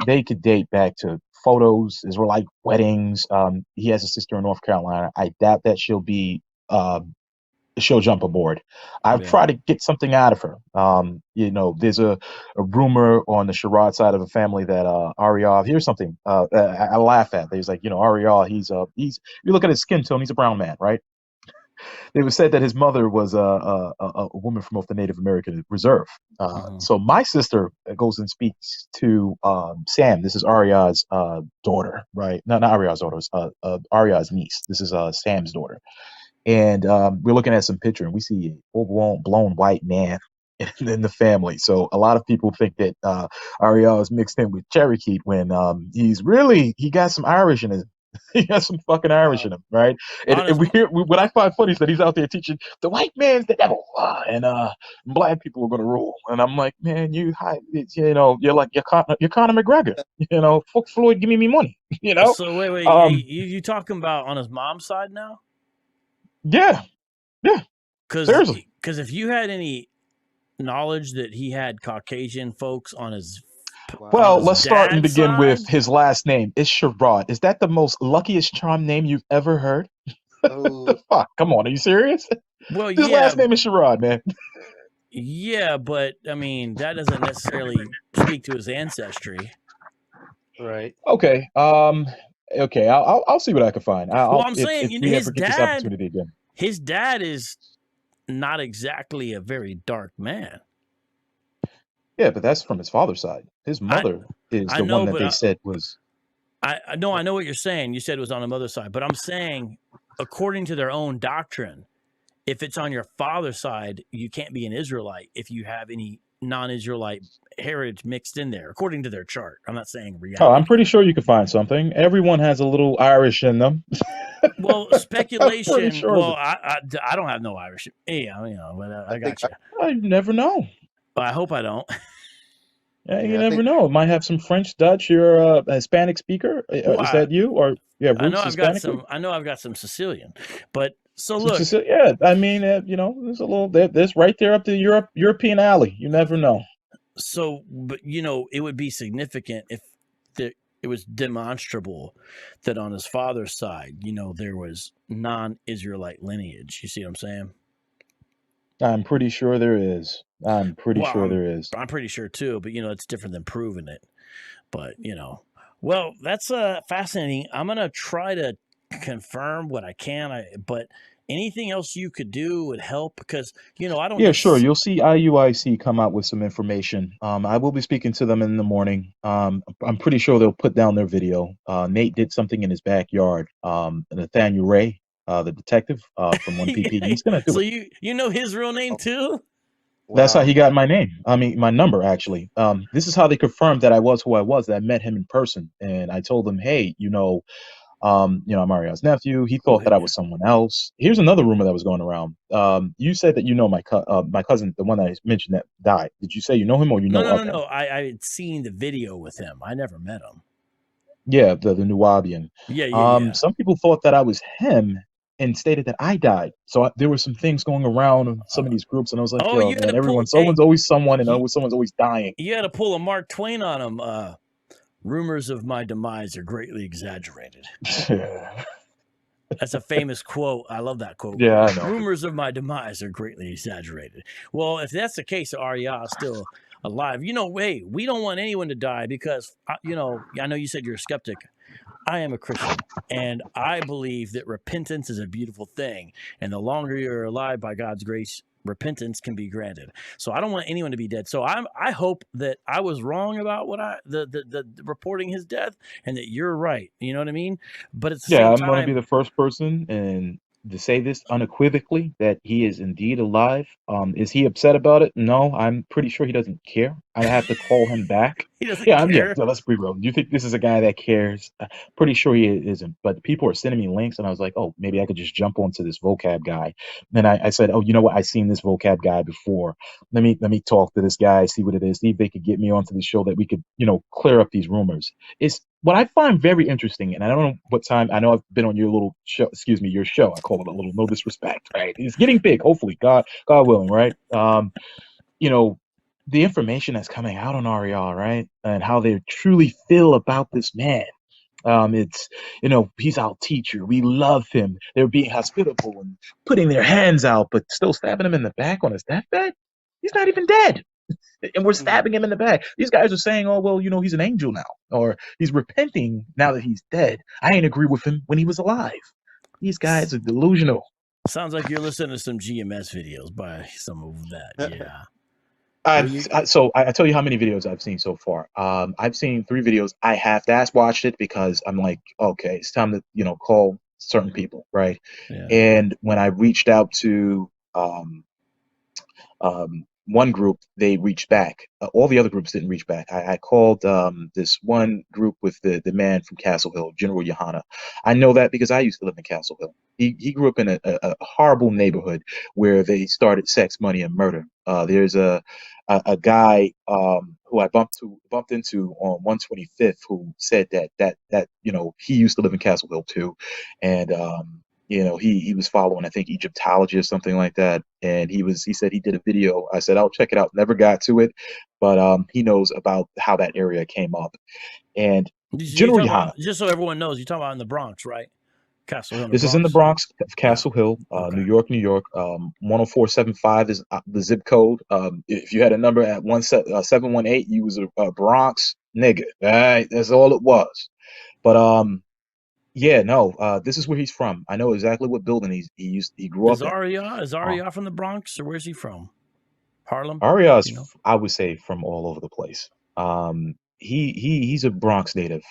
they could date back to photos. These were like weddings. He has a sister in North Carolina. I doubt that she'll jump aboard. I've Yeah. tried to get something out of her. There's a rumor on the Sherrod side of the family that Ahrayah. Here's something I laugh at. There's like, Ahrayah. He's you look at his skin tone. He's a brown man, right? It was said that his mother was a woman from off the Native American Reserve. So my sister goes and speaks to Sam. This is Ahrayah's daughter, right? No, not Ahrayah's daughter. Ahrayah's niece. This is Sam's daughter. And we're looking at some picture, and we see a full-blown white man in the family. So a lot of people think that Ahrayah is mixed in with Cherokee when he got some Irish in his. He has some fucking Irish in him, right? And what I find funny is that he's out there teaching the white man's the devil, and black people are going to rule. And I'm like, man, you're like you're Conor McGregor. Fuck Floyd, give me money. So wait, you talking about on his mom's side now? Yeah. Seriously. Because if you had any knowledge that he had Caucasian folks on his Well, let's start and dad's begin with side? his last name. It's Sherrod. Is that the most luckiest charm name you've ever heard? What the fuck? Come on, are you serious? Well, His last name is Sherrod, man. Yeah, but I mean that doesn't necessarily speak to his ancestry. Right. Okay. Okay. I'll see what I can find. I'm saying if we his ever get this dad. opportunity again. His dad is not exactly a very dark man. Yeah, but that's from his father's side. His mother is the one that they said was. I know what you're saying. You said it was on the mother's side, but I'm saying, according to their own doctrine, if it's on your father's side, you can't be an Israelite if you have any non-Israelite heritage mixed in there, according to their chart. I'm not saying reality. Oh, I'm pretty sure you can find something. Everyone has a little Irish in them. Well, speculation. Sure well, I don't have no Irish. Yeah, but I got you. I never know. But I hope I don't. Yeah, you never know. It might have some French, Dutch. You're a Hispanic speaker. Is that you? Or I know I've got some Sicilian, but so look. Yeah, I mean, there's a little. There's right there up the European alley. You never know. So, but it would be significant if it was demonstrable that on his father's side, there was non-Israelite lineage. You see what I'm saying? I'm pretty sure there is. I'm pretty sure there is. I'm pretty sure too, but it's different than proving it. But well, that's fascinating. I'm gonna try to confirm what I can. But anything else you could do would help because I don't. Yeah, sure. You'll see IUIC come out with some information. I will be speaking to them in the morning. I'm pretty sure they'll put down their video. Nate did something in his backyard. Nathaniel Ray, the detective from 1PP, he's gonna do it. So you know his real name too? That's how he got my name. I mean, my number, actually. This is how they confirmed that I was who I was, that I met him in person. And I told him, hey, I'm Ahrayah's nephew. He thought that I was someone else. Here's another rumor that was going around. You said that you know my cousin, the one that I mentioned that died. Did you say you know him or you know of him? No. I had seen the video with him. I never met him. Yeah, the Nuwabian. Yeah. Some people thought that I was him and stated that I died. So there were some things going around in some of these groups, and I was like, yo, man, someone's always someone, and someone's always dying. You had to pull a Mark Twain on him. Rumors of my demise are greatly exaggerated. That's a famous quote. I love that quote. Yeah, I know. Rumors of my demise are greatly exaggerated. Well, if that's the case, Ahrayah is still alive. Hey, we don't want anyone to die because, I know you said you're a skeptic. I am a Christian, and I believe that repentance is a beautiful thing. And the longer you're alive by God's grace, repentance can be granted. So I don't want anyone to be dead. So I hope that I was wrong about what the reporting his death, and that you're right. You know what I mean? But at the same time, I'm going to be the first person and to say this unequivocally that he is indeed alive. Is he upset about it? No, I'm pretty sure he doesn't care. I have to call him back. He doesn't care. So let's be real. Do you think this is a guy that cares? Pretty sure he isn't. But people are sending me links, and I was like, oh, maybe I could just jump onto this vocab guy. Then I said, oh, you know what? I've seen this vocab guy before. Let me talk to this guy, see what it is, see if they could get me onto the show that we could, clear up these rumors. It's what I find very interesting, and I don't know what time. I know I've been on your little show. Excuse me, your show. I call it a little. No disrespect, right? It's getting big. Hopefully, God willing, right? The information that's coming out on Ahrayah, right, and how they truly feel about this man. It's, he's our teacher. We love him. They're being hospitable and putting their hands out, but still stabbing him in the back on his deathbed. He's not even dead. And we're stabbing him in the back. These guys are saying, oh, well, he's an angel now, or he's repenting now that he's dead. I ain't agree with him when he was alive. These guys are delusional. Sounds like you're listening to some GMS videos by some of that. Yeah. So I tell you how many videos I've seen so far. I've seen 3 videos. I have watched it because I'm like, okay, it's time to call certain people, right? Yeah. And when I reached out to one group, they reached back. All the other groups didn't reach back. I called this one group with the man from Castle Hill, General Yohana. I know that because I used to live in Castle Hill. He grew up in a horrible neighborhood where they started sex, money, and murder. There's a guy who I bumped into on 125th who said that he used to live in Castle Hill too, and he was following, I think, Egyptology or something like that. And he said he did a video. I said, I'll check it out. Never got to it, but he knows about how that area came up. And General Yohana, just so everyone knows, you're talking about in the Bronx, right? Castle Hill. This is in the Bronx, Castle Hill, okay. New York. 10475 is the zip code. If you had a number at 718, you was a Bronx nigga. All right, that's all it was. But this is where he's from. I know exactly what building he grew up in. Is Ahrayah from the Bronx, or where's he from? Harlem? Ahrayah is, I would say, from all over the place. He's a Bronx native.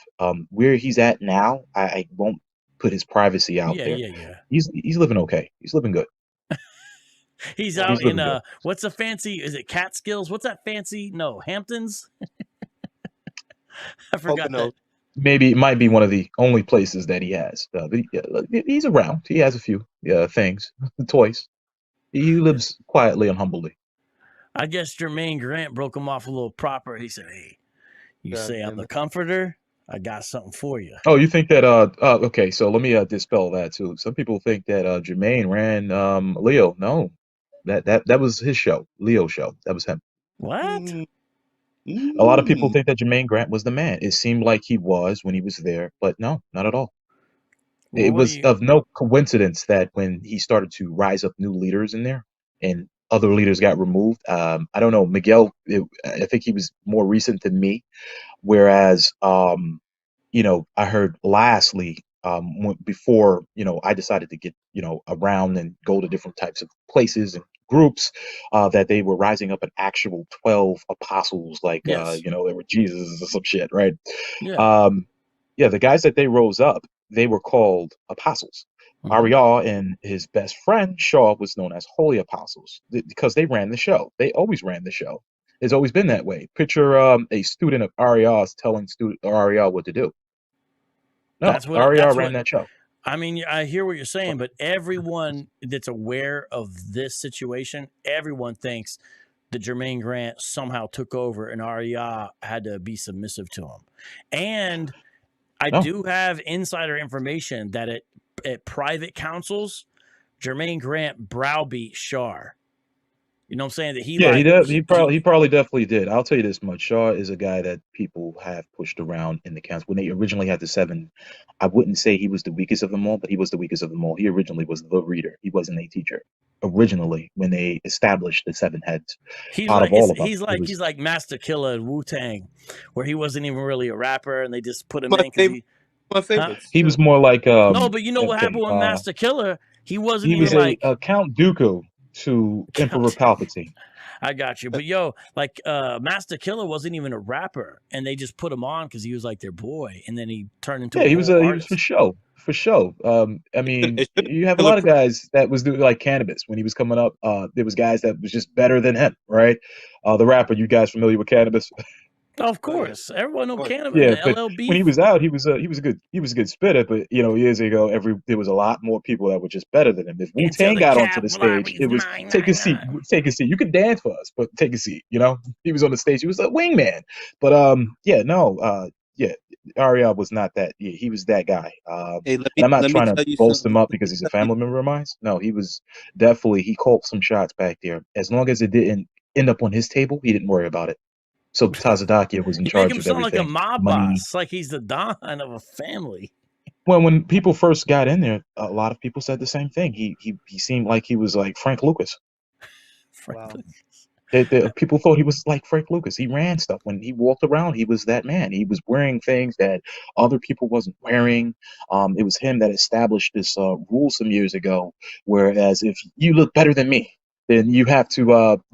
Where he's at now, I won't put his privacy out there. Yeah. He's living okay. He's living good. He's out in what's a fancy? Is it Catskills? What's that fancy? No, Hamptons. I forgot that. Maybe it might be one of the only places that he has. He's around. He has a few things, toys. He lives quietly and humbly. I guess Jermaine Grant broke him off a little proper. He said, "Hey, you say I'm the comforter. I got something for you." Oh, you think that? Okay, so let me dispel that too. Some people think that Jermaine ran Leo. No, that was his show, Leo show. That was him. What? A lot of people think that Jermaine Grant was the man. It seemed like he was when he was there, but no, not at all. Well, it was of no coincidence that when he started to rise up new leaders in there and other leaders got removed. I don't know, Miguel, I think he was more recent than me. Whereas, I heard lastly, before, I decided to get, around and go to different types of places and groups, that they were rising up an actual 12 apostles, like, yes. They were Jesus or some shit, right? Yeah. The guys that they rose up, they were called apostles. Mm-hmm. Ahrayah and his best friend, Shaw, was known as holy apostles because they ran the show. They always ran the show. It's always been that way. Picture a student of Ahrayah's telling Ahrayah what to do. No, That's what. Ahrayah That's ran what. that show. I mean, I hear what you're saying, but everyone that's aware of this situation, everyone thinks that Jermaine Grant somehow took over and Ahrayah had to be submissive to him. And I No. do have insider information that at private councils, Jermaine Grant browbeat Shar. You know what I'm saying? That he Yeah, like he probably definitely did. I'll tell you this much. Shaw is a guy that people have pushed around in the council. When they originally had the 7, I wouldn't say he was the weakest of them all, but he was the weakest of them all. He originally was the reader. He wasn't a teacher. Originally, when they established the 7 heads, he's out like of all of them, he's like Master Killer in Wu-Tang, where he wasn't even really a rapper and they just put him My in because favorite, my favorites. he was more like No, but you know what okay, happened with Master Killer? He wasn't he even was like a Count Dooku to Emperor Palpatine. I got you. But yo, like Master Killer wasn't even a rapper, and they just put him on because he was like their boy, and then he turned into Yeah, he was artist. for show. For show. I mean, you have a lot of guys that was doing like Cannabis when he was coming up. There was guys that was just better than him, right? The rapper, you guys familiar with Cannabis? Of course, everyone knows Cannabis. Yeah, but LLB. when he was out, he was a good spitter. But years ago, there was a lot more people that were just better than him. If Wu-Tang got onto the stage, it was take a seat. You could dance for us, but take a seat. He was on the stage. He was a wingman. But Ahrayah was not that. Yeah, he was that guy. Hey, and I'm not trying to boast him up because he's a family member of mine. No, he was definitely, he called some shots back there. As long as it didn't end up on his table, he didn't worry about it. So Tazadakia was in charge of everything. You make him sound like a mob boss, like he's the don of a family. Well, when people first got in there, a lot of people said the same thing. He seemed like he was like Frank Lucas. Wow. People thought he was like Frank Lucas. He ran stuff. When he walked around, he was that man. He was wearing things that other people wasn't wearing. It was him that established this rule some years ago, whereas if you look better than me, then you have to,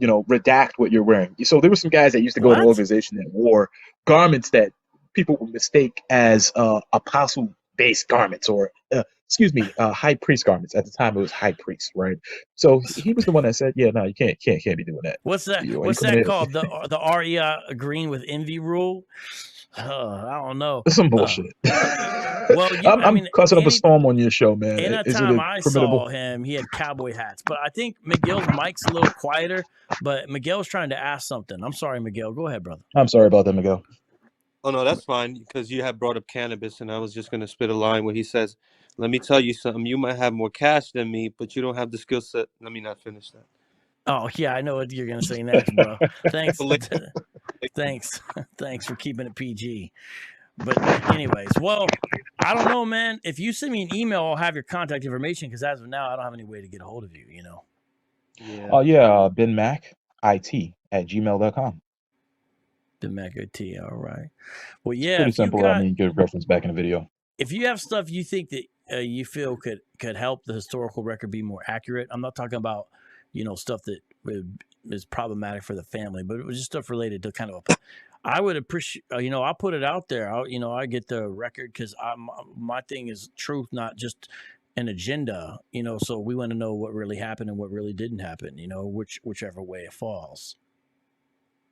redact what you're wearing. So there were some guys that used to go in an organization that wore garments that people would mistake as apostle-based garments or, high priest garments. At the time, it was high priest, right? So he was the one that said, "Yeah, no, you can't be doing that." What's that? What's that called? The Ahrayah agreeing with envy rule? I don't know. Some bullshit. Well, I'm causing up a storm on your show, man. Anytime I saw him, he had cowboy hats. But I think Miguel's mic's a little quieter. But Miguel's trying to ask something. I'm sorry, Miguel. Go ahead, brother. I'm sorry about that, Miguel. Oh no, that's fine because you had brought up Cannabis, and I was just gonna spit a line where he says, "Let me tell you something. You might have more cash than me, but you don't have the skill set." Let me not finish that. Oh yeah, I know what you're gonna say next, bro. Thanks. Thanks for keeping it PG. But anyways, well, I don't know, man. If you send me an email, I'll have your contact information because as of now, I don't have any way to get a hold of you. Yeah. Ben Mack IT@gmail.com. Ben Mack IT. All right. Well, yeah. Pretty simple. Good reference back in the video. If you have stuff you think that you feel could help the historical record be more accurate, I'm not talking about stuff that is problematic for the family, but it was just stuff related to kind of I would appreciate, I'll put it out there. I get the record because my thing is truth, not just an agenda, so we want to know what really happened and what really didn't happen, whichever way it falls.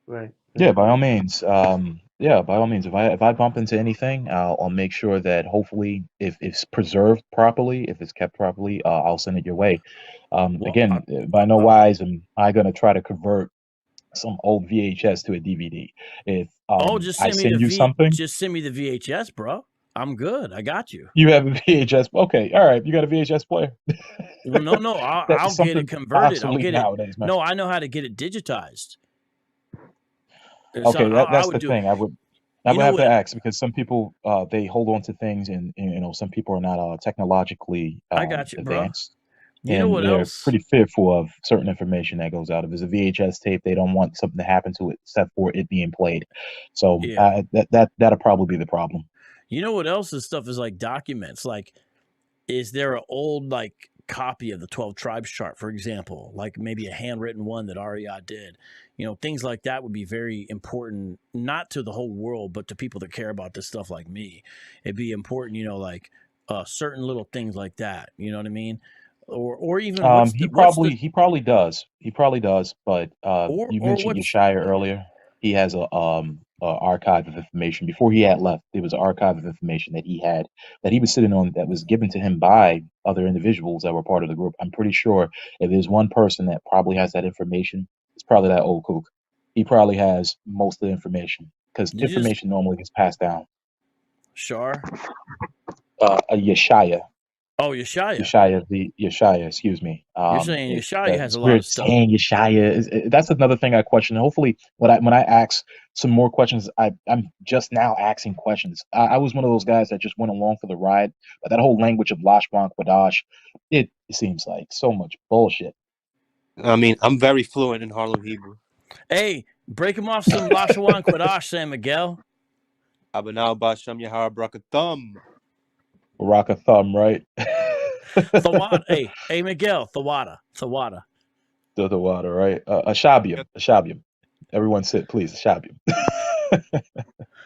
Right. Yeah, by all means. By all means. If I bump into anything, I'll make sure that hopefully if it's preserved properly, if it's kept properly, I'll send it your way. Again, by no wise am I going to try to convert some old VHS to a DVD. If just send me the VHS, bro. I'm good. I got you. You have a VHS. Okay, all right. You got a VHS player. Well, no. I'll get it converted. I'll get it. Nowadays, no, I know how to get it digitized. Okay, that's the thing. I would have to ask because some people they hold on to things, and some people are not technologically I got you, advanced. Bro. You know what they're else? Pretty fearful of certain information that goes out. If it's a VHS tape, they don't want something to happen to it except for it being played. So that'll probably be the problem. You know what else? This stuff is like documents. Like, is there an old copy of the 12 Tribes chart, for example, like maybe a handwritten one that Ahrayah did? Things like that would be very important, not to the whole world, but to people that care about this stuff like me. It'd be important, certain little things like that. You know what I mean? Or even he probably does. But you mentioned Yeshaya earlier. He has a archive of information. Before he had left, there was an archive of information that he had, that he was sitting on, that was given to him by other individuals that were part of the group. I'm pretty sure if there's one person that probably has that information, it's probably that old kook. He probably has most of the information, because information normally gets passed down. Shar? Yeshaya. Oh, Yeshaya. Yeshaya, excuse me. You're saying Yeshaya has a lot of stuff. Saying Yeshaya, that's another thing I question. Hopefully, when I ask some more questions, I'm just now asking questions. I was one of those guys that just went along for the ride, but that whole language of Lashwan Quadash, it seems like so much bullshit. I mean, I'm very fluent in Harlem Hebrew. Hey, break him off some Lashwan Quadash, San Miguel. Abanal Basham Yahara Brakathum. Barakathum, right? Thawada. Hey, Miguel, Thawada. The Thawada, right? Ashabium. Everyone sit, please. Ashabium.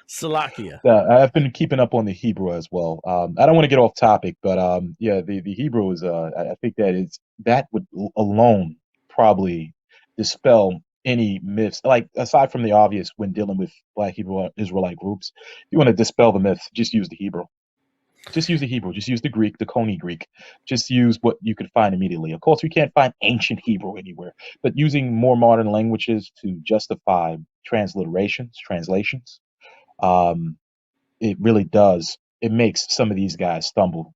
Salakia. I've been keeping up on the Hebrew as well. I don't want to get off topic, but the Hebrew is. I think that would alone probably dispel any myths. Like, aside from the obvious, when dealing with Black Hebrew Israelite groups, if you want to dispel the myths, just use the Hebrew. Just use the Hebrew. Just use the Greek, the Coney Greek. Just use what you can find immediately. Of course, we can't find ancient Hebrew anywhere, but using more modern languages to justify translations, it really does. It makes some of these guys stumble.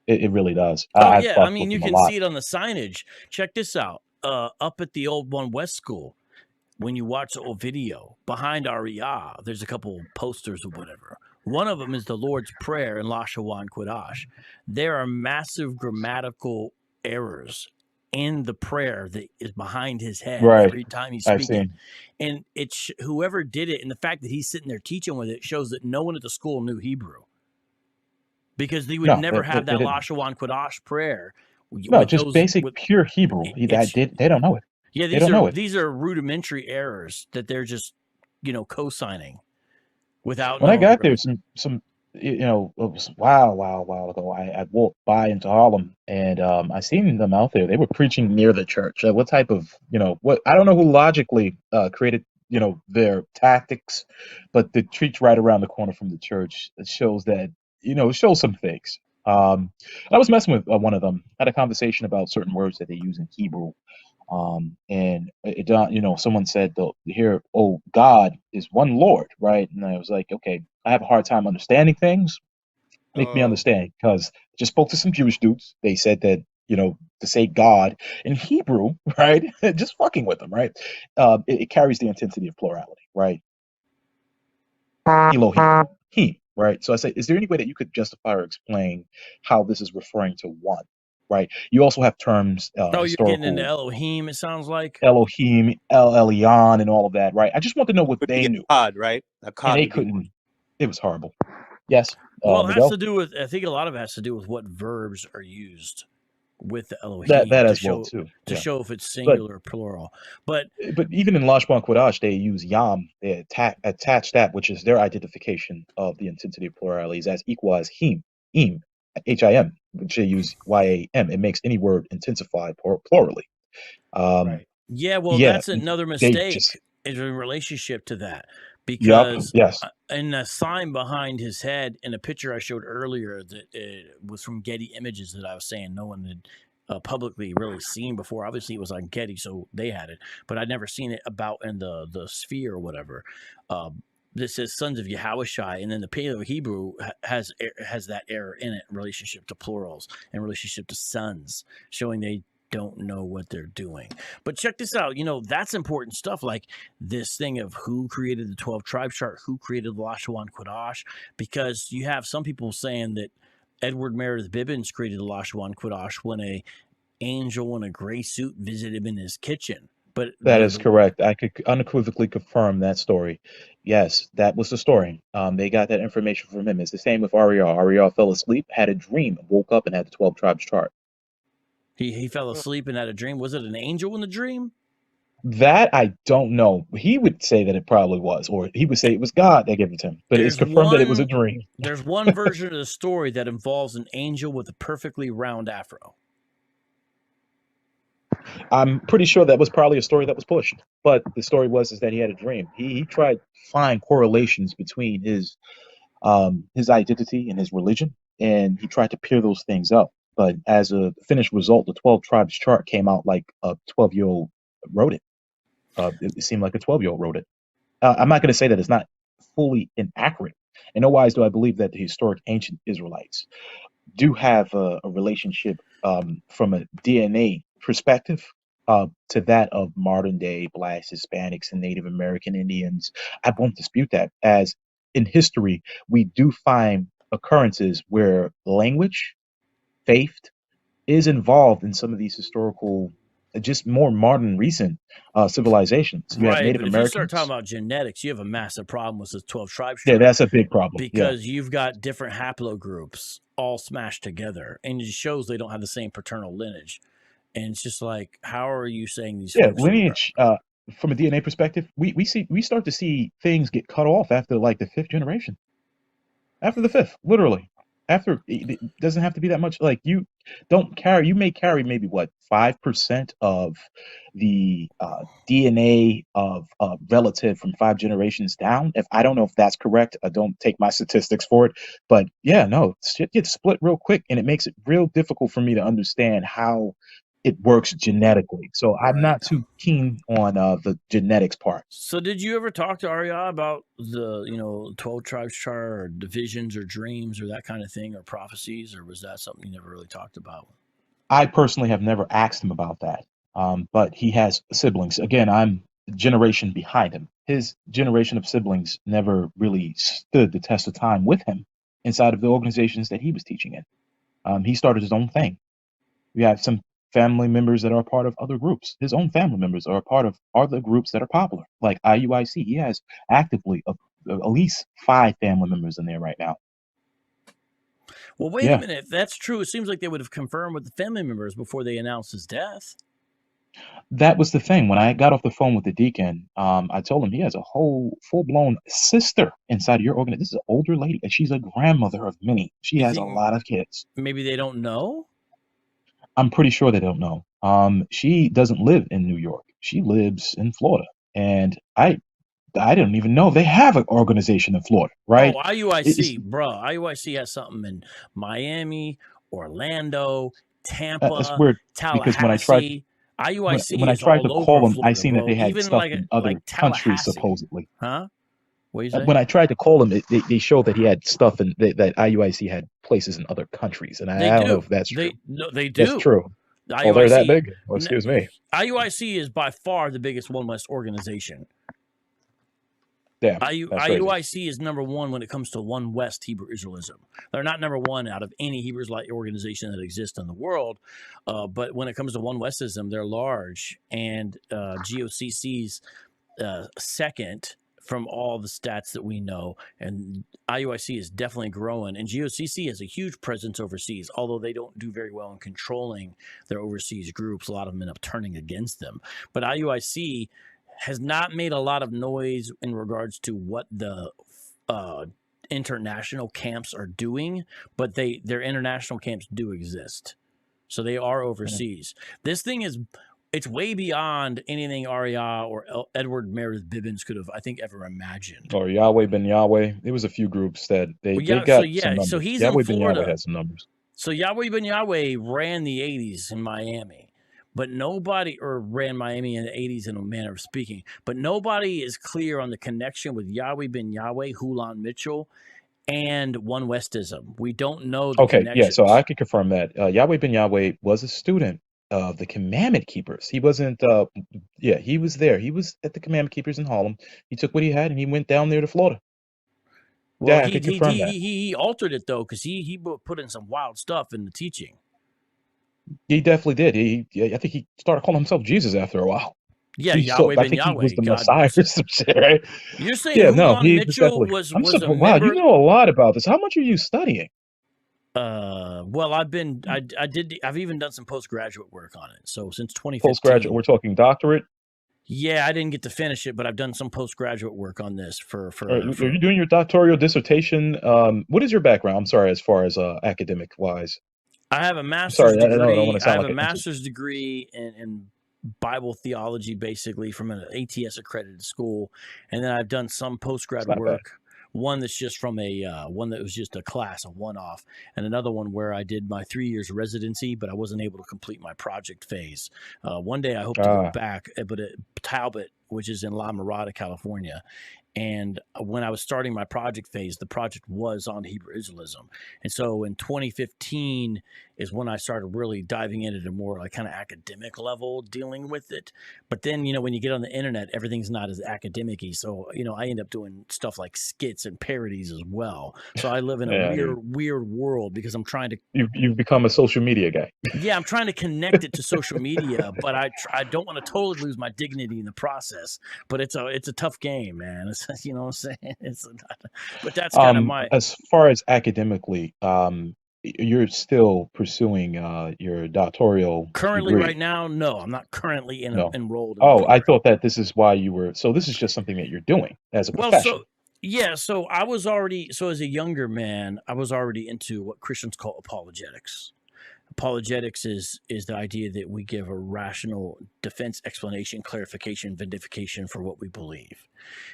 It really does. Oh, yeah. I mean, you can see it on the signage. Check this out. Up at the old One West School, when you watch the old video, behind Ahrayah, there's a couple posters or whatever. One of them is the Lord's Prayer in Lashwan Quadash. There are massive grammatical errors in the prayer that is behind his head every time he's speaking. And it's whoever did it, and the fact that he's sitting there teaching with it shows that no one at the school knew Hebrew. Because they would never have that Lashwan Quadash prayer. No, just basic, pure Hebrew. They don't know it. Yeah, these are rudimentary errors that they're just, co-signing without. When I got there, some it was while ago. I walked by into Harlem, and I seen them out there. They were preaching near the church. What type of what? I don't know who logically created their tactics, but the church right around the corner from the church, it shows that it shows some things. I was messing with one of them. Had a conversation about certain words that they use in Hebrew. And someone said, here, oh, God is one Lord, right? And I was like, okay, I have a hard time understanding things. Make me understand, because I just spoke to some Jewish dudes. They said that, to say God in Hebrew, right? Just fucking with them, right? It carries the intensity of plurality, right? Elohim, he, right? So I say, is there any way that you could justify or explain how this is referring to one? Right. You also have terms. You're getting into Elohim. It sounds like Elohim, El Elyon, and all of that. Right. I just want to know what they knew. Right. And they couldn't. It was horrible. Yes. Well, it has to do with. I think a lot of it has to do with what verbs are used with the Elohim. That as well too. To show if it's singular or plural. But even in Lashwan Quadash, they use Yam. They attach that, which is their identification of the intensity of pluralities, as equal as him, H-I-M, which they use Y-A-M. It makes any word intensify plurally. Right. Yeah, well, that's another mistake in relationship to that. Because in the sign behind his head, in a picture I showed earlier that it was from Getty Images that I was saying no one had publicly really seen before. Obviously, it was on Getty, so they had it. But I'd never seen it about in the sphere or whatever. This says sons of Yahushai, and then the Paleo Hebrew has that error in it in relationship to plurals and relationship to sons, showing they don't know what they're doing. But check this out. That's important stuff, like this thing of who created the 12 tribe chart, who created the Lashwan Quadash, because you have some people saying that Edward Meredith Bibbins created the Lashwan Quadash when a angel in a gray suit visited him in his kitchen. But that is correct. I could unequivocally confirm that story. Yes, that was the story. They got that information from him. It's the same with Ahrayah. Ahrayah fell asleep, had a dream, woke up, and had the 12 tribes chart. He fell asleep and had a dream. Was it an angel in the dream? That I don't know. He would say that it probably was, or he would say it was God that gave it to him. But it's confirmed that it was a dream. There's one version of the story that involves an angel with a perfectly round afro. I'm pretty sure that was probably a story that was pushed, but the story was is that he had a dream. He tried to find correlations between his identity and his religion, and he tried to pair those things up. But as a finished result, the 12 tribes chart came out like a 12-year-old wrote it. It seemed like a 12-year-old wrote it. I'm not going to say that it's not fully inaccurate. In no wise do I believe that the historic ancient Israelites do have a relationship from a DNA perspective to that of modern day Blacks, Hispanics, and Native American Indians. I won't dispute that. As in history, we do find occurrences where language, faith is involved in some of these historical, just more modern, recent civilizations. You have Right, Native but if you start talking Americans. about genetics, you have a massive problem with the 12 tribes Yeah, chart that's a big problem. Yeah. because you've got different haplogroups all smashed together, and it shows they don't have the same paternal lineage. And it's just like, how are you saying these Yeah, folks are lineage. From a DNA perspective, we start to see things get cut off after like the fifth generation. After the fifth, literally. After it doesn't have to be that much. Like you may carry maybe what 5% of the DNA of a relative from 5 generations down. If I don't know if that's correct, I don't take my statistics for it. But yeah, no, shit gets split real quick, and it makes it real difficult for me to understand how it works genetically. So I'm Right. not too keen on the genetics part. So did you ever talk to Ahrayah about the 12 tribes chart or divisions or dreams or that kind of thing or prophecies, or was that something you never really talked about? I personally have never asked him about that. But he has siblings. Again, I'm a generation behind him. His generation of siblings never really stood the test of time with him inside of the organizations that he was teaching in. He started his own thing. We have some family members that are part of other groups. His own family members are a part of other groups that are popular, like IUIC. He has actively at least 5 family members in there right now. Well, wait a minute. If that's true, it seems like they would have confirmed with the family members before they announced his death. That was the thing. When I got off the phone with the deacon, I told him he has a whole full-blown sister inside of your organization. This is an older lady, and she's a grandmother of many. She has a lot of kids. Maybe they don't know? I'm pretty sure they don't know. She doesn't live in New York. She lives in Florida. And I didn't even know they have an organization in Florida, right? Oh, IUIC, bro. IUIC has something in Miami, Orlando, Tampa, that's weird Tallahassee. because when I tried IUIC when I is tried all to call over them, Florida, I seen that bro. they had Even stuff like in other countries Tallahassee. supposedly. Huh? What you say? When I tried to call them, they showed that he had stuff in that IUIC had places in other countries, and I don't know if that's true. They do. That's true. IUIC, Oh, they're that big? Well, excuse me. IUIC is by far the biggest One West organization. Yeah, IUIC is number one when it comes to One West Hebrew Israelism. They're not number one out of any Hebrew Israelite organization that exists in the world, but when it comes to One Westism, they're large, and GOCC's second from all the stats that we know, and IUIC is definitely growing, and GOCC has a huge presence overseas, although they don't do very well in controlling their overseas groups. A lot of them end up turning against them, but IUIC has not made a lot of noise in regards to what the international camps are doing, but their international camps do exist, so they are overseas. This thing it's way beyond anything Ahrayah or Edward Meredith Bibbins could have, I think, ever imagined. Or Yahweh Ben Yahweh. There was a few groups that they got some numbers. So he's Yahweh in Florida. Ben Yahweh had some numbers. So Yahweh Ben Yahweh ran the 80s in Miami, but ran Miami in the 80s in a manner of speaking, but nobody is clear on the connection with Yahweh Ben Yahweh, Hulan Mitchell, and One Westism. We don't know the connection. Yeah, so I can confirm that. Yahweh Ben Yahweh was a student of the Commandment Keepers. He wasn't, he was there. He was at the Commandment Keepers in Harlem. He took what he had and he went down there to Florida. Well, yeah, I can confirm that. He altered it, though, because he put in some wild stuff in the teaching. He definitely did. I think he started calling himself Jesus after a while. Yeah, Yahweh Ben Yahweh. I think he was the Messiah or some shit, right? You're saying Mitchell was a member? Wow, you know a lot about this. How much are you studying? Well, I've even done some postgraduate work on it. So since 2015. Postgraduate, we're talking doctorate? Yeah, I didn't get to finish it, but I've done some postgraduate work on this for are you doing your doctoral dissertation? What is your background? I'm sorry, as far as academic wise. I have a master's degree. I don't want to sound I have a master's degree in Bible theology, basically from an ATS accredited school, and then I've done some post-grad It's not bad. work. One that's just from one that was just a class, a one-off, and another one where I did my 3 years residency, but I wasn't able to complete my project phase. One day I hope to go back, but at Talbot, which is in La Mirada, California. And when I was starting my project phase, the project was on Hebrew Israelism. And so in 2015 is when I started really diving into the more like kind of academic level dealing with it. But then, when you get on the internet, everything's not as academic-y. So, I end up doing stuff like skits and parodies as well. So I live in a weird world because I'm trying to... You've become a social media guy. Yeah, I'm trying to connect it to social media, but I don't want to totally lose my dignity in the process. But it's a tough game, man. You know what I'm saying? But that's kind of my... As far as academically, you're still pursuing your doctoral currently degree. Right now? No, I'm not currently enrolled. I thought that this is why you were. So this is just something that you're doing as a profession. So I was already, as a younger man, I was already into what Christians call apologetics. Apologetics is the idea that we give a rational defense, explanation, clarification, vindication for what we believe.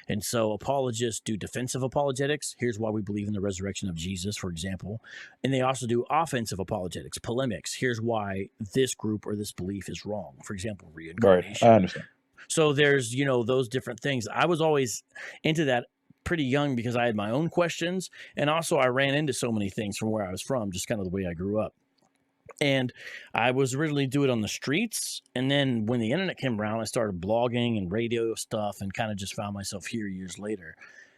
And so apologists do defensive apologetics. Here's why we believe in the resurrection of Jesus, for example. And they also do offensive apologetics, polemics. Here's why this group or this belief is wrong. For example, reincarnation. Right, I understand. So there's, those different things. I was always into that pretty young because I had my own questions. And also I ran into so many things from where I was from, just kind of the way I grew up. And I was originally doing it on the streets. And then when the internet came around, I started blogging and radio stuff and kind of just found myself here years later.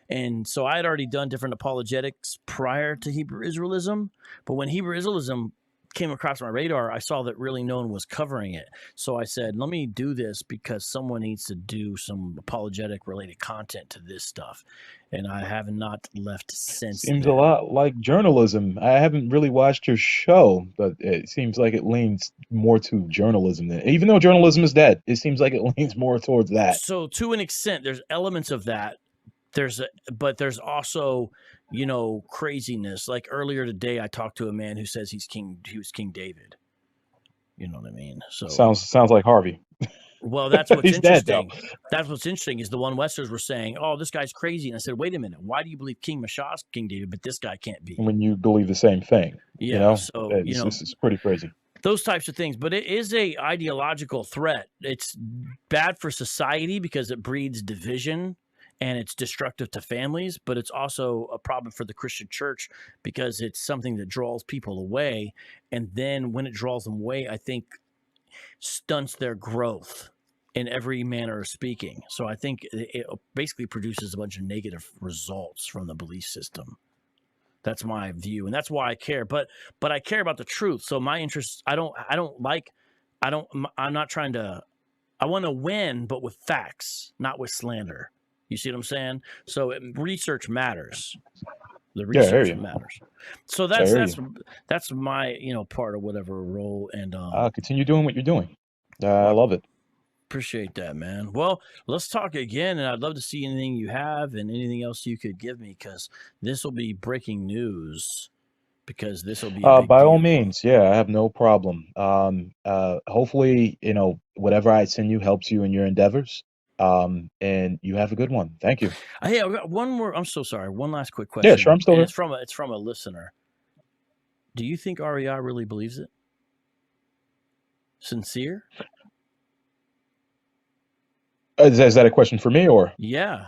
And so I had already done different apologetics prior to Hebrew Israelism. But when Hebrew Israelism came across my radar, I saw that really no one was covering it. So I said, let me do this because someone needs to do some apologetic related content to this stuff. And I have not left since. Seems a lot like journalism. I haven't really watched your show, but it seems like it leans more to journalism. Even though journalism is dead, it seems like it leans more towards that. So to an extent, there's elements of that. But there's also, craziness. Like earlier today, I talked to a man who says he was King David. You know what I mean? So sounds like Harvey. Well, that's what's interesting. Dead, that's what's interesting is the one Westers were saying, "Oh, this guy's crazy," and I said, "Wait a minute. Why do you believe King Mashah's King David, but this guy can't be?" When you believe the same thing, So this is pretty crazy. Those types of things, but it is a ideological threat. It's bad for society because it breeds division. And it's destructive to families, but it's also a problem for the Christian church because it's something that draws people away. And then when it draws them away, I think stunts their growth in every manner of speaking. So I think it basically produces a bunch of negative results from the belief system. That's my view. And that's why I care. But I care about the truth. So my interest, I want to win, but with facts, not with slander. You see what I'm saying? So research matters. The research matters. So that's my part of whatever role. And continue doing what you're doing. I love it. Appreciate that, man. Well, let's talk again, and I'd love to see anything you have and anything else you could give me because this will be breaking news. Because this will be by all means, I have no problem. Hopefully, whatever I send you helps you in your endeavors. And you have a good one. Thank you. Hey, I've got one more. I'm so sorry. One last quick question. Yeah, sure. I'm still here. It's from a listener. Do you think Ahrayah really believes it? Sincere? Is that a question for me or? Yeah.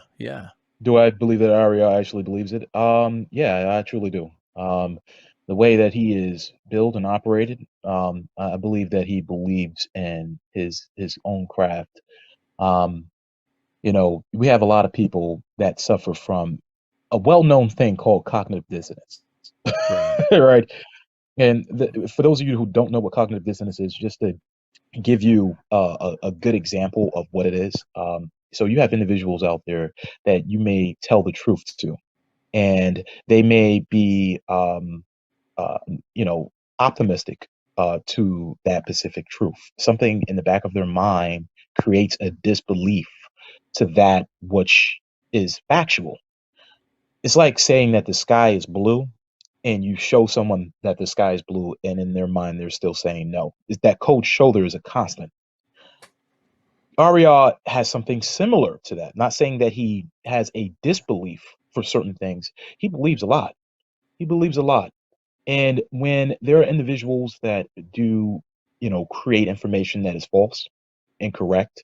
Do I believe that Ahrayah actually believes it? Yeah, I truly do. The way that he is built and operated, I believe that he believes in his own craft. We have a lot of people that suffer from a well-known thing called cognitive dissonance, right? And for those of you who don't know what cognitive dissonance is, just to give you a good example of what it is. So you have individuals out there that you may tell the truth to, and they may be, optimistic to that specific truth. Something in the back of their mind creates a disbelief to that which is factual. It's like saying that the sky is blue and you show someone that the sky is blue and in their mind they're still saying no. It's that cold shoulder is a constant. Ahrayah has something similar to that. Not saying that he has a disbelief for certain things. He believes a lot. He believes a lot. And when there are individuals that do, create information that is false, incorrect,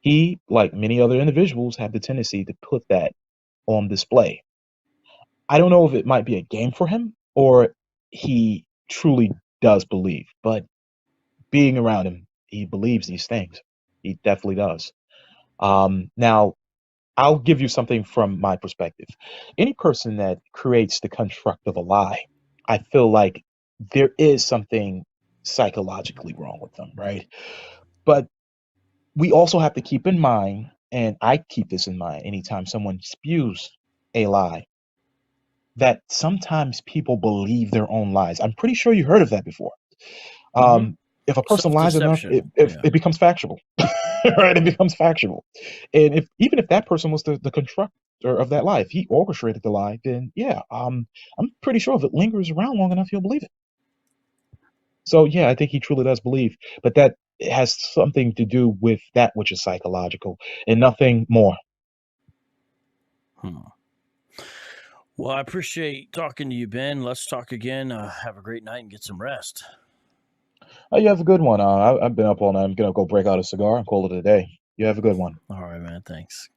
he, like many other individuals, have the tendency to put that on display. I don't know if it might be a game for him or he truly does believe, but being around him, he believes these things. He definitely does. Now, I'll give you something from my perspective. Any person that creates the construct of a lie, I feel like there is something psychologically wrong with them, right? But we also have to keep in mind, and I keep this in mind anytime someone spews a lie, that sometimes people believe their own lies. I'm pretty sure you heard of that before. If a person lies enough, it becomes factual, right? It becomes factual. And even if that person was the constructor of that lie, if he orchestrated the lie, then yeah, I'm pretty sure if it lingers around long enough, he'll believe it. So yeah, I think he truly does believe, but that has something to do with that which is psychological and nothing more. Well, I appreciate talking to you, Ben. Let's talk again. Have a great night and get some rest. Oh, you have a good one. I've been up all night. I'm gonna go break out a cigar and call it a day. You have a good one. All right, man. Thanks.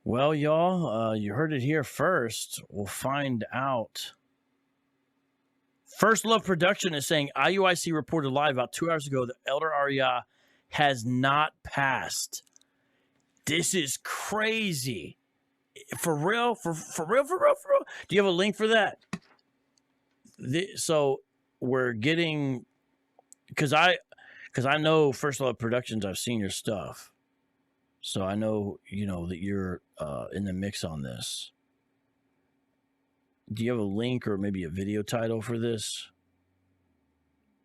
Well, y'all, you heard it here first. We'll find out. First Love Production is saying IUIC reported live about 2 hours ago that Elder Ahrayah has not passed. This is crazy. For real? For real? Do you have a link for that? So we're getting, because I know First Love Productions, I've seen your stuff. So I know, that you're in the mix on this. Do you have a link or maybe a video title for this?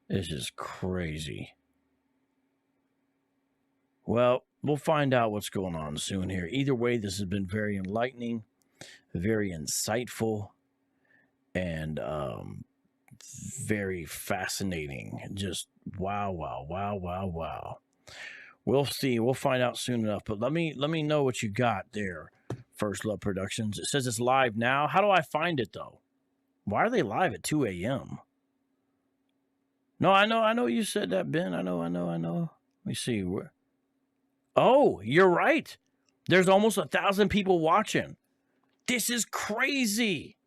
This is crazy. Well, we'll find out what's going on soon here. Either way, this has been very enlightening, very insightful, and very fascinating. Just wow. We'll see. We'll find out soon enough. But let me know what you got there, First Love Productions. It says it's live now. How do I find it, though? Why are they live at 2 a.m.? No, I know you said that, Ben. I know. Let me see. Oh, you're right. There's almost 1,000 people watching. This is crazy.